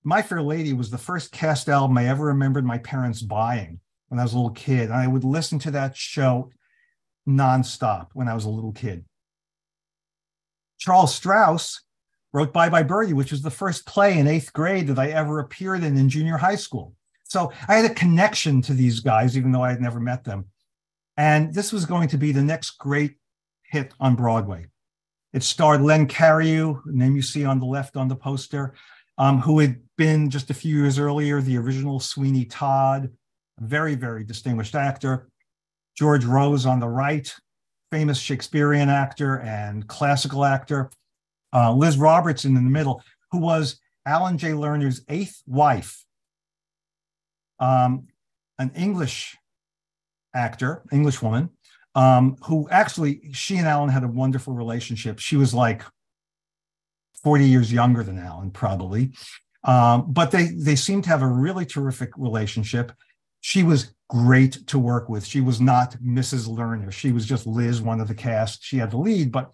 Speaker 1: My Fair Lady was the first cast album I ever remembered my parents buying when I was a little kid. And I would listen to that show nonstop when I was a little kid. Charles Strauss wrote Bye Bye Birdie, which was the first play in 8th grade that I ever appeared in junior high school. So I had a connection to these guys, even though I had never met them. And this was going to be the next great hit on Broadway. It starred Len Cariou, the name you see on the left on the poster, who had been just a few years earlier the original Sweeney Todd, a very, very distinguished actor. George Rose on the right, famous Shakespearean actor and classical actor. Liz Robertson in the middle, who was Alan J. Lerner's 8th wife, an English actor, English woman, who actually, she and Alan had a wonderful relationship. She was like 40 years younger than Alan, probably. But they seemed to have a really terrific relationship. She was great to work with. She was not Mrs. Lerner. She was just Liz, one of the cast. She had the lead, but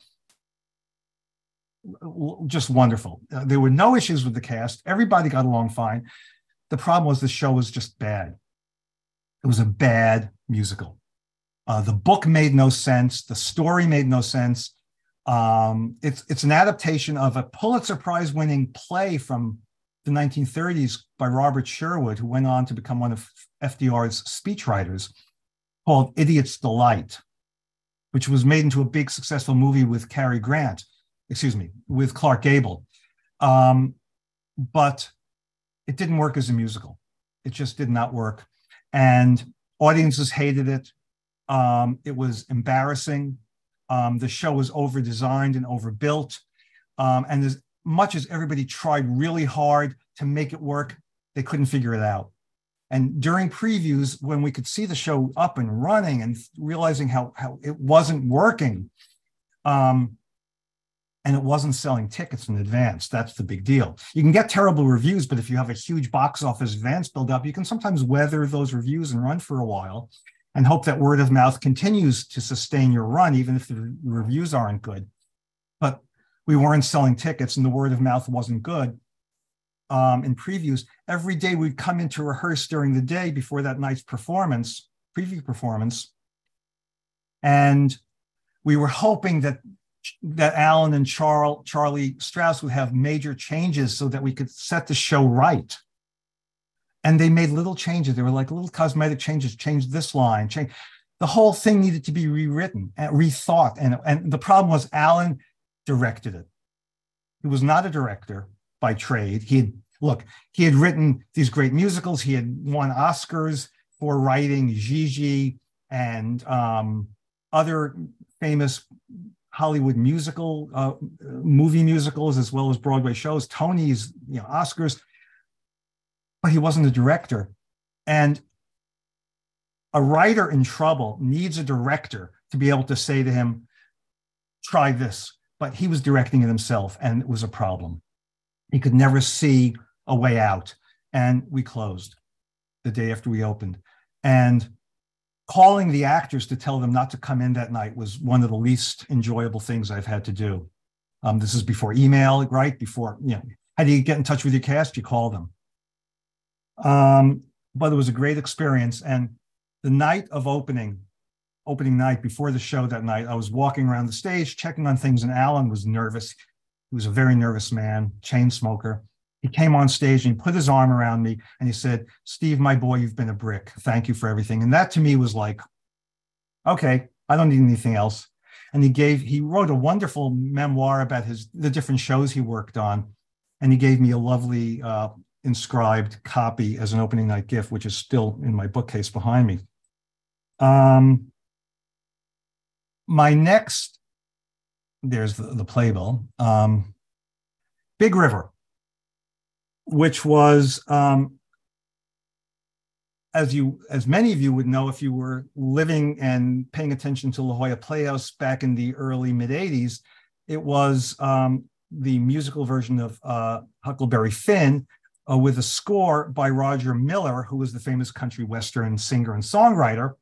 Speaker 1: just wonderful. There were no issues with the cast. Everybody got along fine. The problem was the show was just bad. It was a bad musical. The book made no sense. The story made no sense. It's an adaptation of a Pulitzer Prize-winning play from the 1930s by Robert Sherwood, who went on to become one of FDR's speechwriters, called Idiot's Delight, which was made into a big successful movie with with Clark Gable. But it didn't work as a musical. It just did not work. And audiences hated it. It was embarrassing. The show was over-designed and overbuilt. And as much as everybody tried really hard to make it work, they couldn't figure it out. And during previews, when we could see the show up and running and realizing how it wasn't working, and it wasn't selling tickets in advance, that's the big deal. You can get terrible reviews, but if you have a huge box office advance buildup, you can sometimes weather those reviews and run for a while and hope that word of mouth continues to sustain your run, even if the reviews aren't good. But we weren't selling tickets and the word of mouth wasn't good. In previews, every day we'd come in to rehearse during the day before that night's preview performance. And we were hoping that Alan and Charlie Strauss would have major changes so that we could set the show right. And they made little changes. They were like little cosmetic changes, change this line, change. The whole thing needed to be rewritten and rethought. And the problem was Alan directed it. He was not a director by trade. He had written these great musicals. He had won Oscars for writing Gigi and other famous Hollywood movie musicals, as well as Broadway shows, Tonys, Oscars, but he wasn't a director. And a writer in trouble needs a director to be able to say to him, try this. But he was directing it himself, and it was a problem. He could never see a way out. And we closed the day after we opened. And calling the actors to tell them not to come in that night was one of the least enjoyable things I've had to do. This is before email, right? Before, how do you get in touch with your cast? You call them. But it was a great experience. And the night of opening, opening night, before the show that night, I was walking around the stage, checking on things, and Alan was nervous. He was a very nervous man, chain smoker. He came on stage and he put his arm around me and he said, "Steve, my boy, you've been a brick. Thank you for everything." And that to me was like, okay, I don't need anything else. And he wrote a wonderful memoir about the different shows he worked on. And he gave me a lovely inscribed copy as an opening night gift, which is still in my bookcase behind me. My next, there's the playbill, Big River, which was, as many of you would know if you were living and paying attention to La Jolla Playhouse back in the early mid-'80s, it was the musical version of Huckleberry Finn with a score by Roger Miller, who was the famous country western singer and songwriter,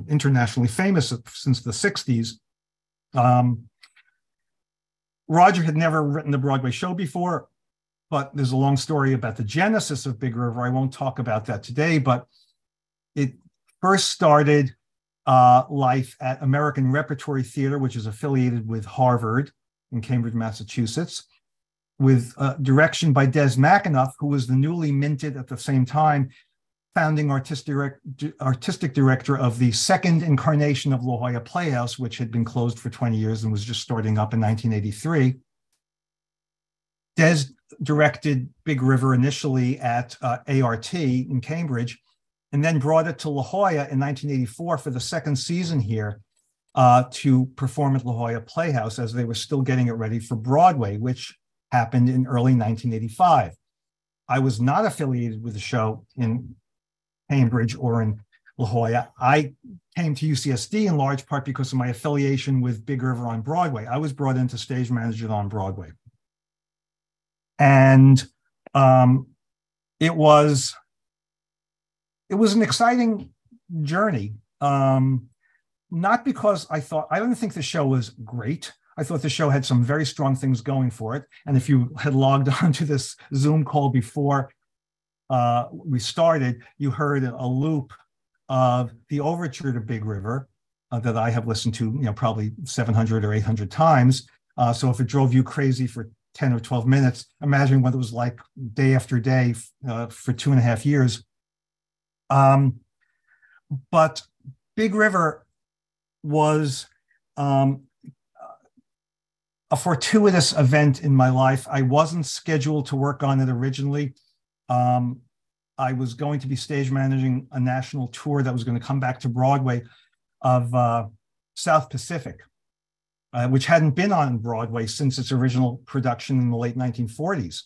Speaker 1: internationally famous since the 60s. Roger had never written a Broadway show before, but there's a long story about the genesis of Big River. I won't talk about that today, but it first started life at American Repertory Theater, which is affiliated with Harvard in Cambridge, Massachusetts, with direction by Des McAnuff, who was the newly minted at the same time founding artistic director of the second incarnation of La Jolla Playhouse, which had been closed for 20 years and was just starting up in 1983. Des directed Big River initially at ART in Cambridge, and then brought it to La Jolla in 1984 for the second season here to perform at La Jolla Playhouse as they were still getting it ready for Broadway, which happened in early 1985. I was not affiliated with the show in Cambridge or in La Jolla. I came to UCSD in large part because of my affiliation with Big River on Broadway. I was brought in to stage manage it on Broadway. And it was an exciting journey, not because I didn't think the show was great. I thought the show had some very strong things going for it. And if you had logged on to this Zoom call before we started, you heard a loop of the overture to Big River that I have listened to, probably 700 or 800 times. So if it drove you crazy for 10 or 12 minutes, imagine what it was like day after day for 2.5 years. But Big River was a fortuitous event in my life. I wasn't scheduled to work on it originally. I was going to be stage managing a national tour that was going to come back to Broadway of South Pacific, which hadn't been on Broadway since its original production in the late 1940s.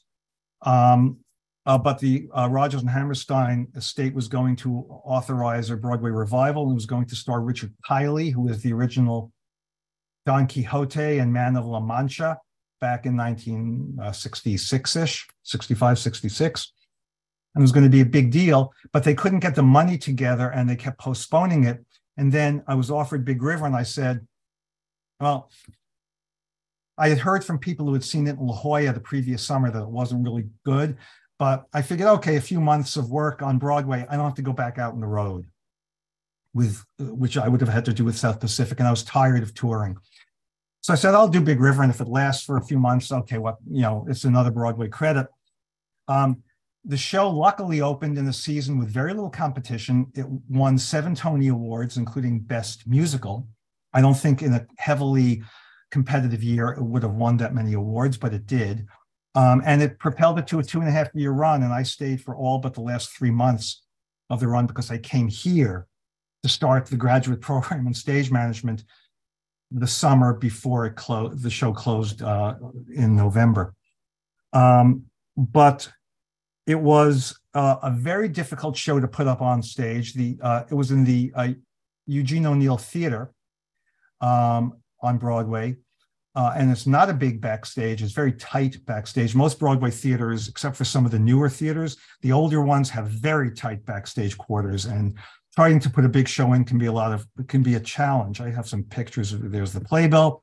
Speaker 1: But the Rodgers and Hammerstein estate was going to authorize a Broadway revival, and it was going to star Richard Kiley, who was the original Don Quixote and Man of La Mancha back in 1966-ish, 65, 66. And it was going to be a big deal, but they couldn't get the money together and they kept postponing it. And then I was offered Big River and I said, well, I had heard from people who had seen it in La Jolla the previous summer that it wasn't really good, but I figured, okay, a few months of work on Broadway, I don't have to go back out on the road, which I would have had to do with South Pacific, and I was tired of touring. So I said, I'll do Big River, and if it lasts for a few months, okay, it's another Broadway credit. The show luckily opened in a season with very little competition. It won 7 Tony Awards, including Best Musical. I don't think in a heavily competitive year it would have won that many awards, but it did. And it propelled it to a 2.5-year run, and I stayed for all but the last 3 months of the run because I came here to start the graduate program in stage management the summer before the show closed in November. But it was a very difficult show to put up on stage. It was in the Eugene O'Neill Theater on Broadway, and it's not a big backstage. It's very tight backstage. Most Broadway theaters, except for some of the newer theaters, the older ones have very tight backstage quarters, and trying to put a big show in can be a challenge. I have some pictures. There's the playbill.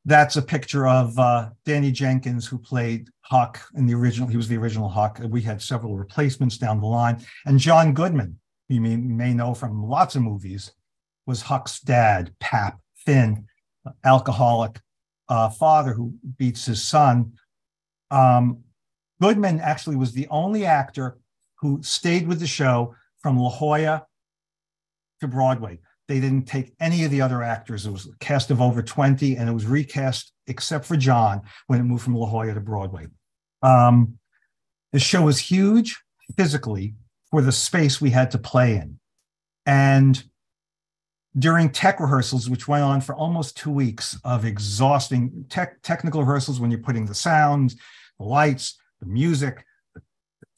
Speaker 1: That's a picture of Danny Jenkins, who played Huck in the original. He was the original Huck. We had several replacements down the line. And John Goodman, may know from lots of movies, was Huck's dad, Pap, thin, alcoholic father who beats his son. Goodman actually was the only actor who stayed with the show from La Jolla to Broadway. They didn't take any of the other actors. It was a cast of over 20, and it was recast except for John when it moved from La Jolla to Broadway. The show was huge physically for the space we had to play in. And during tech rehearsals, which went on for almost 2 weeks of exhausting technical rehearsals, when you're putting the sounds, the lights, the music, the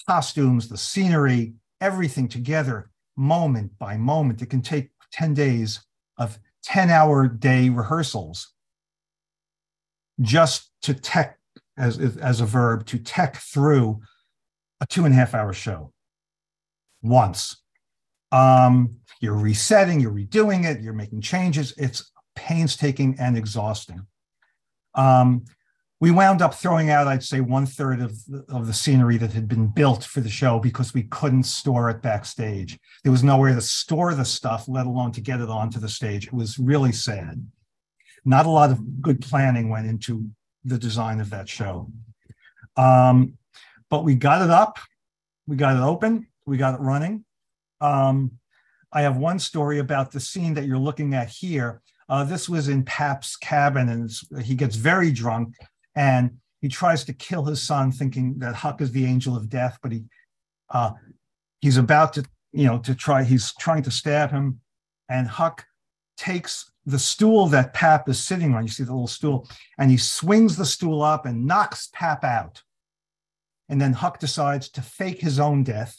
Speaker 1: costumes, the scenery, everything together, moment by moment, it can take 10 days of 10-hour day rehearsals just to tech, as a verb, to tech through a 2.5-hour show once. You're resetting, you're redoing it, you're making changes. It's painstaking and exhausting. We wound up throwing out, I'd say, 1/3 of the scenery that had been built for the show because we couldn't store it backstage. There was nowhere to store the stuff, let alone to get it onto the stage. It was really sad. Not a lot of good planning went into the design of that show. But we got it up, we got it open, we got it running. I have one story about the scene that you're looking at here. This was in Pap's cabin, and he gets very drunk, and he tries to kill his son, thinking that Huck is the angel of death, but he's about to, he's trying to stab him, and Huck takes the stool that Pap is sitting on. You see the little stool, and he swings the stool up and knocks Pap out. And then Huck decides to fake his own death.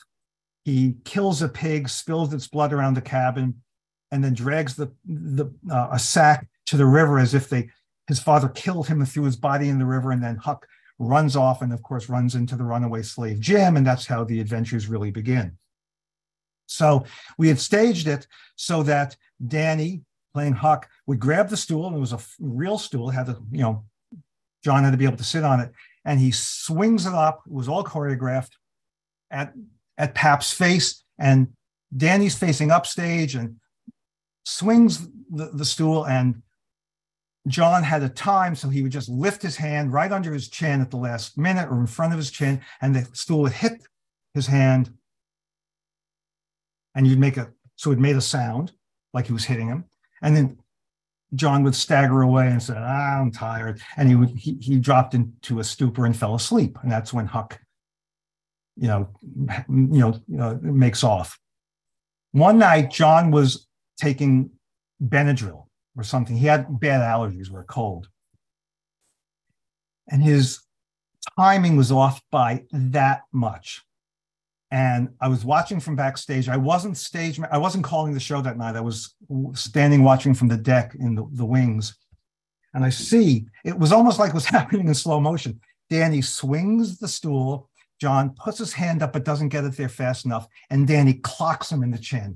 Speaker 1: He kills a pig, spills its blood around the cabin, and then drags a sack to the river as if his father killed him and threw his body in the river. And then Huck runs off and, of course, runs into the runaway slave Jim, and that's how the adventures really begin. So we had staged it so that Danny, playing Huck, would grab the stool, and it was a real stool. It had to, John had to be able to sit on it, and he swings it up. It was all choreographed at Pap's face, and Danny's facing upstage and swings the stool, and John had a time, so he would just lift his hand right under his chin at the last minute or in front of his chin, and the stool would hit his hand, and so it made a sound like he was hitting him, and then John would stagger away and say, I'm tired, and he dropped into a stupor and fell asleep, and that's when Huck makes off. One night, John was taking Benadryl or something. He had bad allergies, were cold. And his timing was off by that much. And I was watching from backstage. I wasn't calling the show that night. I was standing watching from the deck in the wings. And I see, it was almost like it was happening in slow motion. Danny swings the stool. John puts his hand up, but doesn't get it there fast enough. And Danny clocks him in the chin.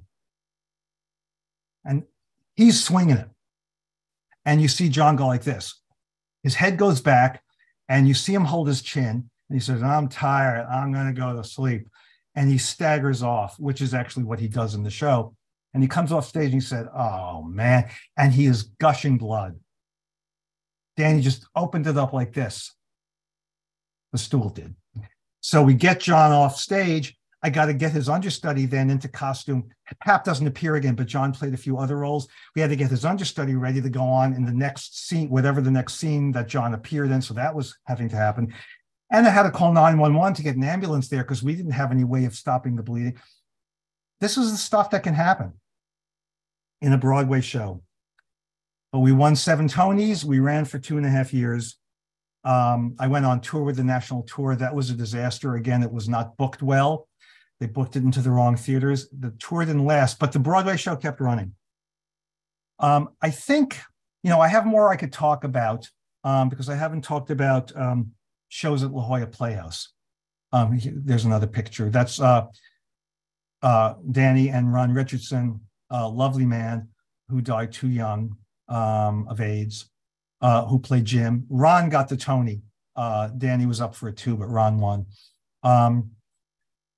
Speaker 1: And he's swinging it. And you see John go like this. His head goes back, and you see him hold his chin. And he says, I'm tired. I'm going to go to sleep. And he staggers off, which is actually what he does in the show. And he comes off stage and he said, oh, man. And he is gushing blood. Danny just opened it up like this. The stool did. So we get John off stage. I got to get his understudy then into costume. Pap doesn't appear again, but John played a few other roles. We had to get his understudy ready to go on in the next scene, whatever the next scene that John appeared in. So that was having to happen. And I had to call 911 to get an ambulance there because we didn't have any way of stopping the bleeding. This is the stuff that can happen in a Broadway show. But we won 7 Tonys. We ran for 2.5 years. I went on tour with the national tour. That was a disaster. Again, it was not booked well. They booked it into the wrong theaters. The tour didn't last, but the Broadway show kept running. I think, I have more I could talk about because I haven't talked about shows at La Jolla Playhouse. There's another picture. That's Danny and Ron Richardson, a lovely man who died too young of AIDS, who played Jim. Ron got the Tony. Danny was up for it too, but Ron won.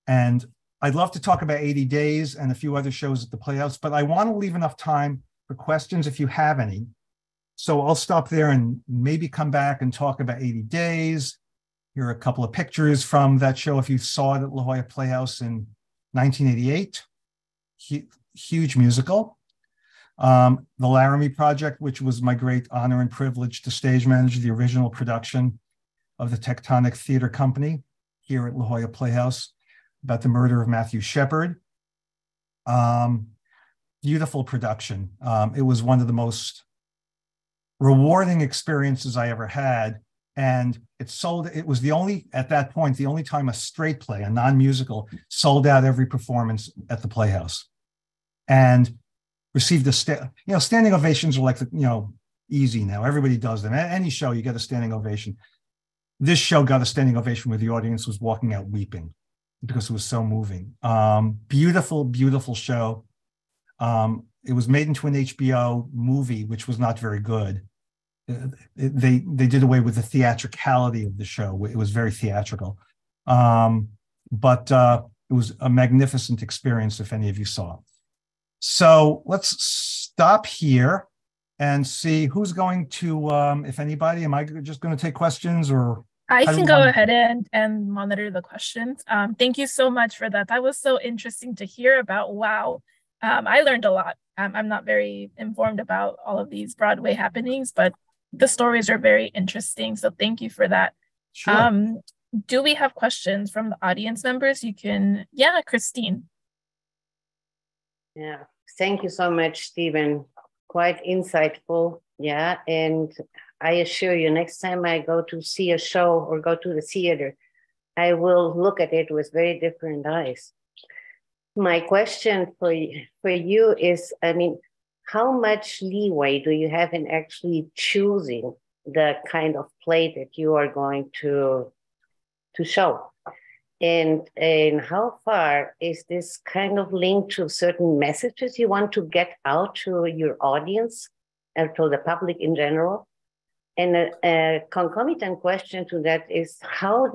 Speaker 1: And I'd love to talk about 80 Days and a few other shows at the Playhouse, but I want to leave enough time for questions if you have any. So I'll stop there and maybe come back and talk about 80 Days. Here are a couple of pictures from that show if you saw it at La Jolla Playhouse in 1988. Huge musical. The Laramie Project, which was my great honor and privilege to stage manage the original production of the Tectonic Theater Company here at La Jolla Playhouse about the murder of Matthew Shepard. Beautiful production. It was one of the most rewarding experiences I ever had. And it was the only, at that point, the only time a straight play, a non-musical, sold out every performance at the Playhouse. And received standing ovations are like, easy now. Everybody does them. Any show, you get a standing ovation. This show got a standing ovation where the audience was walking out weeping because it was so moving. Beautiful, beautiful show. It was made into an HBO movie, which was not very good. They did away with the theatricality of the show. It was very theatrical. But it was a magnificent experience if any of you saw it. So let's stop here and see who's going to, if anybody, am I just going to take questions or?
Speaker 2: I can go ahead and monitor the questions. Thank you so much for that. That was so interesting to hear about. Wow. I learned a lot. I'm not very informed about all of these Broadway happenings, but the stories are very interesting. So thank you for that.
Speaker 1: Sure.
Speaker 2: Do we have questions from the audience members? You can, Christine.
Speaker 3: Yeah, thank you so much, Steven. Quite insightful. Yeah, and I assure you, next time I go to see a show or go to the theater, I will look at it with very different eyes. My question for you is, how much leeway do you have in actually choosing the kind of play that you are going to show? And how far is this kind of linked to certain messages you want to get out to your audience and to the public in general? And a concomitant question to that is, how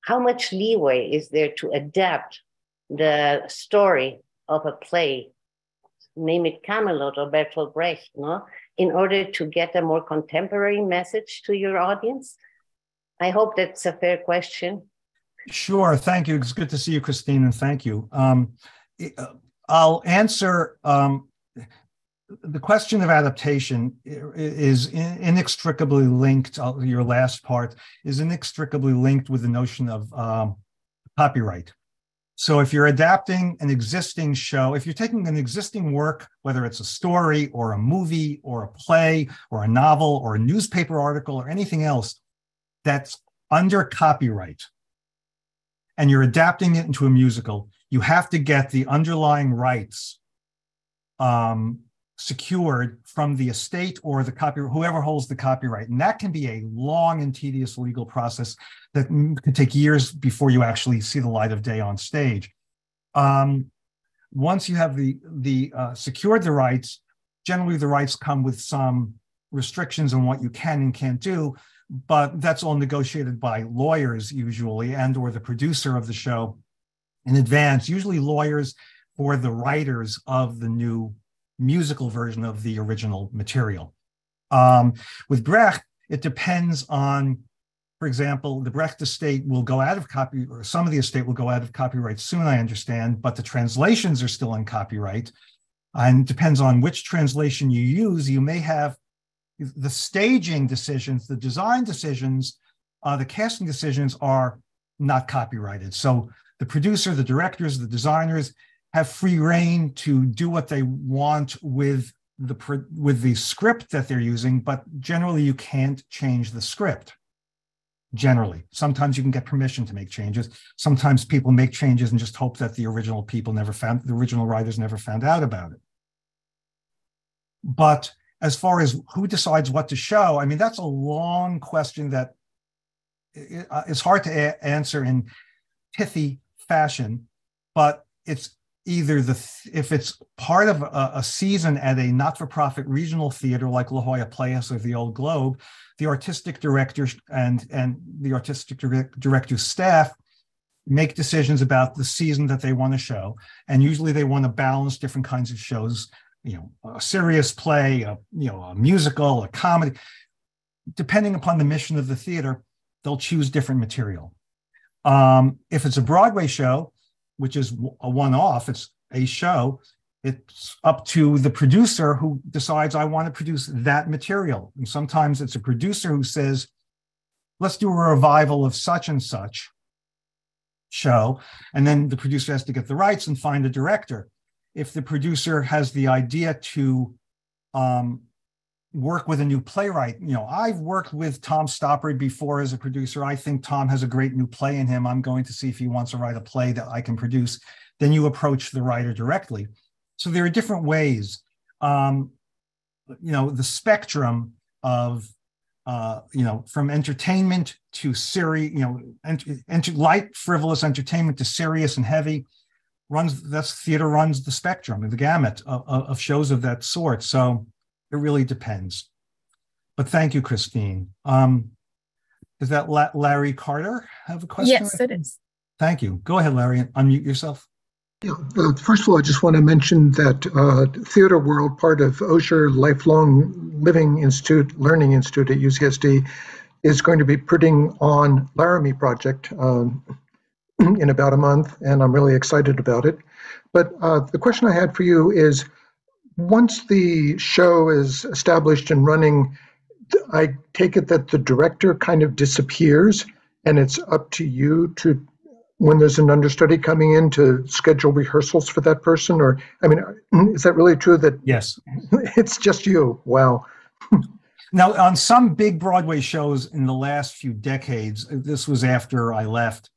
Speaker 3: much leeway is there to adapt the story of a play, name it Camelot or Bertolt Brecht, in order to get a more contemporary message to your audience? I hope that's a fair question.
Speaker 1: Sure, thank you. It's good to see you, Christine, and thank you. I'll answer the question of adaptation is inextricably linked, your last part is inextricably linked with the notion of copyright. So if you're adapting an existing show, if you're taking an existing work, whether it's a story or a movie or a play or a novel or a newspaper article or anything else that's under copyright, and you're adapting it into a musical, you have to get the underlying rights secured from the estate or the copyright, whoever holds the copyright. And that can be a long and tedious legal process that could take years before you actually see the light of day on stage. Once you have secured the rights, generally the rights come with some restrictions on what you can and can't do, but that's all negotiated by lawyers usually, and or the producer of the show in advance, usually lawyers for the writers of the new musical version of the original material. With Brecht, it depends on, for example, the Brecht estate will go out of copy, or some of the estate will go out of copyright soon, I understand, but the translations are still in copyright. And it depends on which translation you use. You may have the staging decisions, the design decisions, the casting decisions are not copyrighted. So the producer, the directors, the designers have free reign to do what they want with the script that they're using, but generally you can't change the script. Generally, sometimes you can get permission to make changes. Sometimes people make changes and just hope that the original writers never found out about it. But as far as who decides what to show, I mean, that's a long question that it's hard to answer in pithy fashion, but it's either if it's part of a season at a not-for-profit regional theater like La Jolla Playhouse or the Old Globe, the artistic director and the artistic director's staff make decisions about the season that they want to show. And usually they want to balance different kinds of shows, a serious play, a musical, a comedy. Depending upon the mission of the theater, they'll choose different material. If it's a Broadway show, which is a one-off, it's a show, it's up to the producer who decides, I want to produce that material. And sometimes it's a producer who says, let's do a revival of such and such show. And then the producer has to get the rights and find a director. If the producer has the idea to work with a new playwright, I've worked with Tom Stoppard before as a producer. I think Tom has a great new play in him. I'm going to see if he wants to write a play that I can produce. Then you approach the writer directly. So there are different ways. The spectrum of from entertainment to serious, light, frivolous entertainment to serious and heavy theater runs the spectrum, the gamut of shows of that sort. So it really depends. But thank you, Christine. Is that Larry Carter have a question?
Speaker 2: Yes, it is.
Speaker 1: Thank you. Go ahead, Larry, and unmute yourself.
Speaker 4: Yeah. First of all, I just want to mention that Theater World, part of Osher Lifelong Learning Institute at UCSD, is going to be putting on Laramie Project in about a month, and I'm really excited about it. But the question I had for you is, once the show is established and running, I take it that the director kind of disappears, and it's up to you to, when there's an understudy coming in, to schedule rehearsals for that person? Or, is that really true that
Speaker 1: yes,
Speaker 4: it's just you? Wow.
Speaker 1: Now, on some big Broadway shows in the last few decades, this was after I left,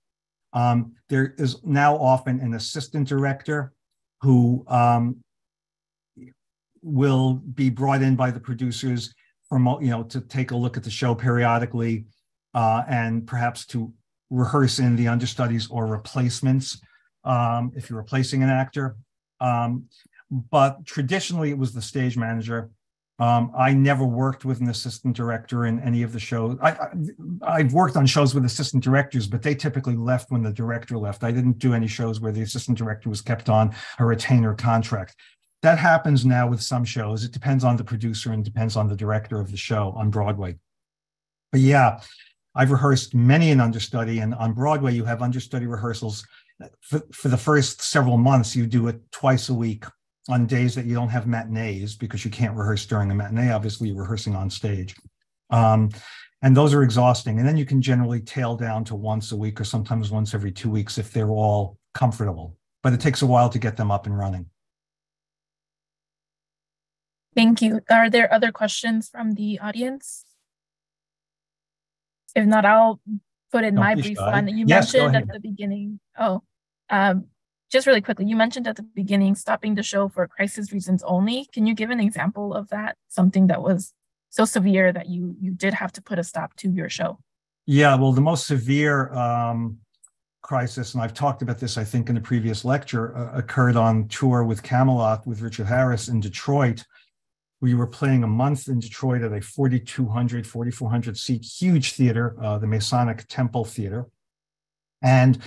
Speaker 1: there is now often an assistant director who will be brought in by the producers to take a look at the show periodically and perhaps to rehearse in the understudies or replacements if you're replacing an actor. But traditionally, it was the stage manager. I never worked with an assistant director in any of the shows. I've worked on shows with assistant directors, but they typically left when the director left. I didn't do any shows where the assistant director was kept on a retainer contract. That happens now with some shows. It depends on the producer and depends on the director of the show on Broadway. But yeah, I've rehearsed many an understudy, and on Broadway, you have understudy rehearsals. For the first several months, you do it twice a week on days that you don't have matinees, because you can't rehearse during a matinee. Obviously, you're rehearsing on stage. And those are exhausting. And then you can generally tail down to once a week or sometimes once every 2 weeks if they're all comfortable. But it takes a while to get them up and running.
Speaker 2: Thank you. Are there other questions from the audience? If not, I'll put in my brief one. You mentioned at the beginning, just really quickly, you mentioned at the beginning stopping the show for crisis reasons only. Can you give an example of that? Something that was so severe that you did have to put a stop to your show? Yeah,
Speaker 1: well, the most severe crisis, and I've talked about this, I think, in a previous lecture, occurred on tour with Camelot with Richard Harris in Detroit. We were playing a month in Detroit at a 4,200, 4,400 seat huge theater, the Masonic Temple Theater. And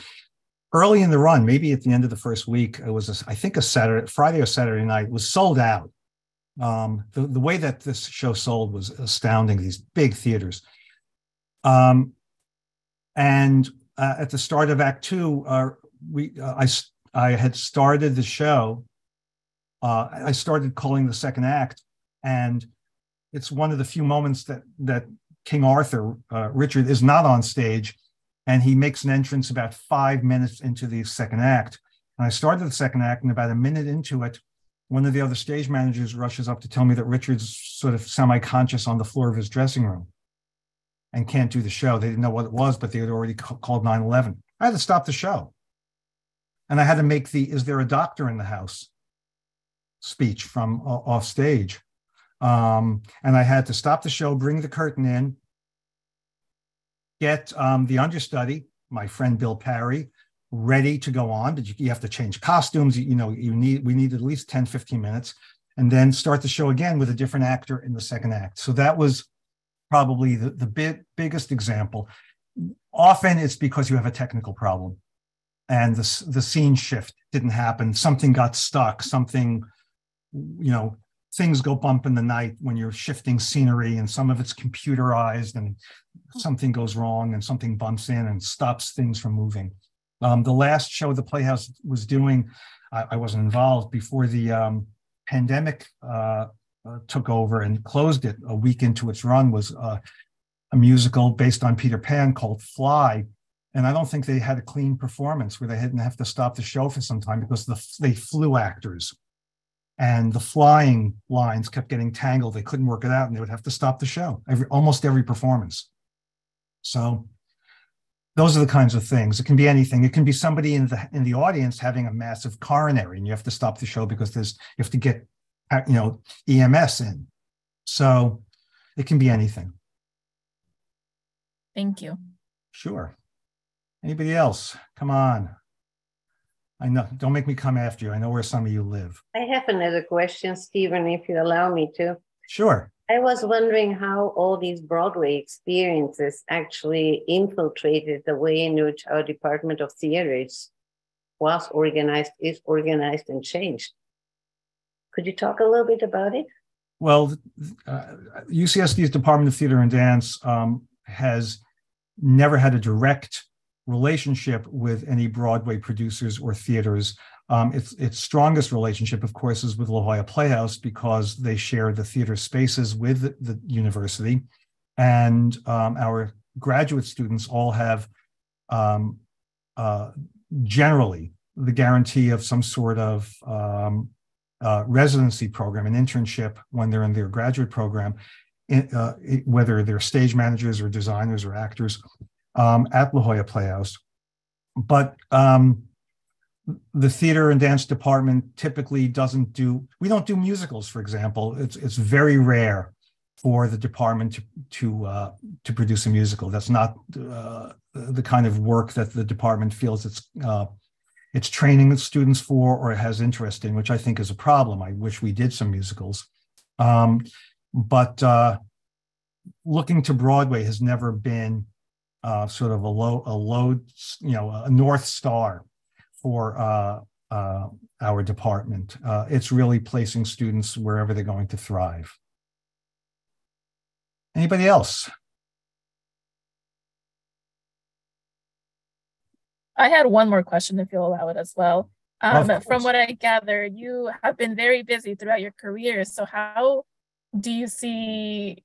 Speaker 1: early in the run, maybe at the end of the first week, it was, I think, Friday or Saturday night, was sold out. The way that this show sold was astounding, these big theaters. And at the start of Act Two, I had started the show. I started calling the second act, and it's one of the few moments that King Arthur, Richard, is not on stage, and he makes an entrance about 5 minutes into the second act. And I started the second act, and about a minute into it, one of the other stage managers rushes up to tell me that Richard's sort of semi-conscious on the floor of his dressing room and can't do the show. They didn't know what it was, but they had already called 911. I had to stop the show. And I had to make the "Is there a doctor in the house?" speech from off stage. And I had to stop the show, bring the curtain in, get the understudy, my friend Bill Parry, ready to go on. But you have to change costumes. We need at least 10, 15 minutes, and then start the show again with a different actor in the second act. So that was probably the biggest example. Often it's because you have a technical problem. and the scene shift didn't happen. Something got stuck. Something, things go bump in the night when you're shifting scenery, and some of it's computerized, and something goes wrong, and something bumps in and stops things from moving. The last show the Playhouse was doing, I wasn't involved before the pandemic took over and closed it a week into its run, was a musical based on Peter Pan called Fly. And I don't think they had a clean performance, where they didn't have to stop the show for some time because they flew actors, and the flying lines kept getting tangled. They couldn't work it out, and they would have to stop the show almost every performance. So those are the kinds of things. It can be anything. It can be somebody in the audience having a massive coronary, and you have to stop the show because you have to get EMS in. So it can be anything.
Speaker 2: Thank you.
Speaker 1: Sure. Anybody else? Come on. I know, don't make me come after you. I know where some of you live.
Speaker 3: I have another question, Steven, if you allow me to.
Speaker 1: Sure.
Speaker 3: I was wondering how all these Broadway experiences actually infiltrated the way in which our Department of Theater is organized, and changed. Could you talk a little bit about it?
Speaker 1: Well, UCSD's Department of Theater and Dance has never had a direct relationship with any Broadway producers or theaters. Its strongest relationship, of course, is with La Jolla Playhouse, because they share the theater spaces with the university, and our graduate students all have generally the guarantee of some sort of residency program, an internship when they're in their graduate program, whether they're stage managers or designers or actors, at La Jolla Playhouse. But the theater and dance department typically we don't do musicals, for example. It's very rare for the department to produce a musical. That's not the kind of work that the department feels it's training its students for, or it has interest in, which I think is a problem. I wish we did some musicals. But looking to Broadway has never been sort of a North Star for our department. It's really placing students wherever they're going to thrive. Anybody else?
Speaker 2: I had one more question, if you'll allow it as well. From what I gather, you have been very busy throughout your career. So how do you see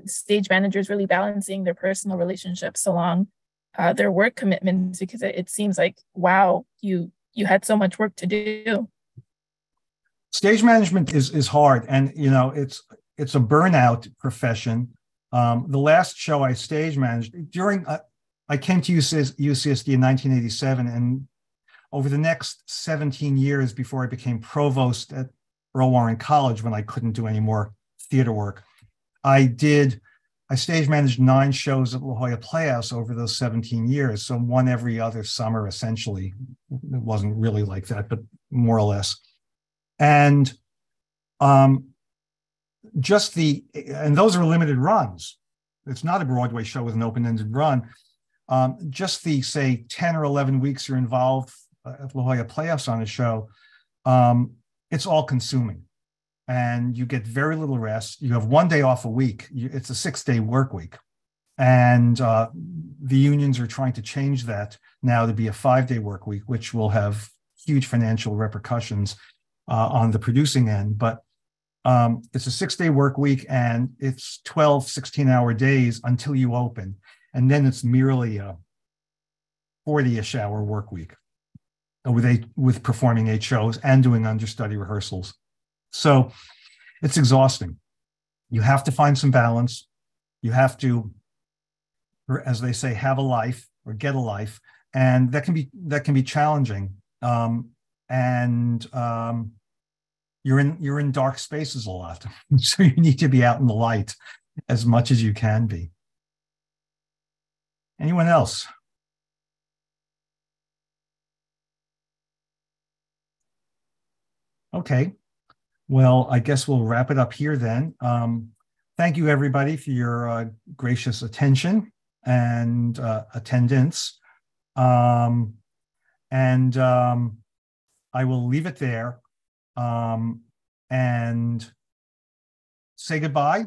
Speaker 2: stage managers really balancing their personal relationships along their work commitments? Because it seems like, wow, you had so much work to do.
Speaker 1: Stage management is hard, and it's a burnout profession. The last show I stage managed I came to UCSD in 1987, and over the next 17 years before I became provost at Earl Warren College, when I couldn't do any more theater work, I stage managed 9 shows at La Jolla Playhouse over those 17 years. So one every other summer, essentially. It wasn't really like that, but more or less. And and those are limited runs. It's not a Broadway show with an open-ended run. Just the, say, 10 or 11 weeks you're involved at La Jolla Playhouse on a show, it's all consuming. And you get very little rest. You have 1 day off a week. It's a 6-day work week. And the unions are trying to change that now to be a 5-day work week, which will have huge financial repercussions on the producing end. But it's a 6-day work week, and it's 12, 16-hour days until you open. And then it's merely a 40-ish hour work week with performing 8 shows and doing understudy rehearsals. So it's exhausting. You have to find some balance. You have to, as they say, have a life or get a life, and that can be challenging. You're in dark spaces a lot, so you need to be out in the light as much as you can be. Anyone else? Okay. Well, I guess we'll wrap it up here then. Thank you, everybody, for your gracious attention and attendance. And I will leave it there and say goodbye.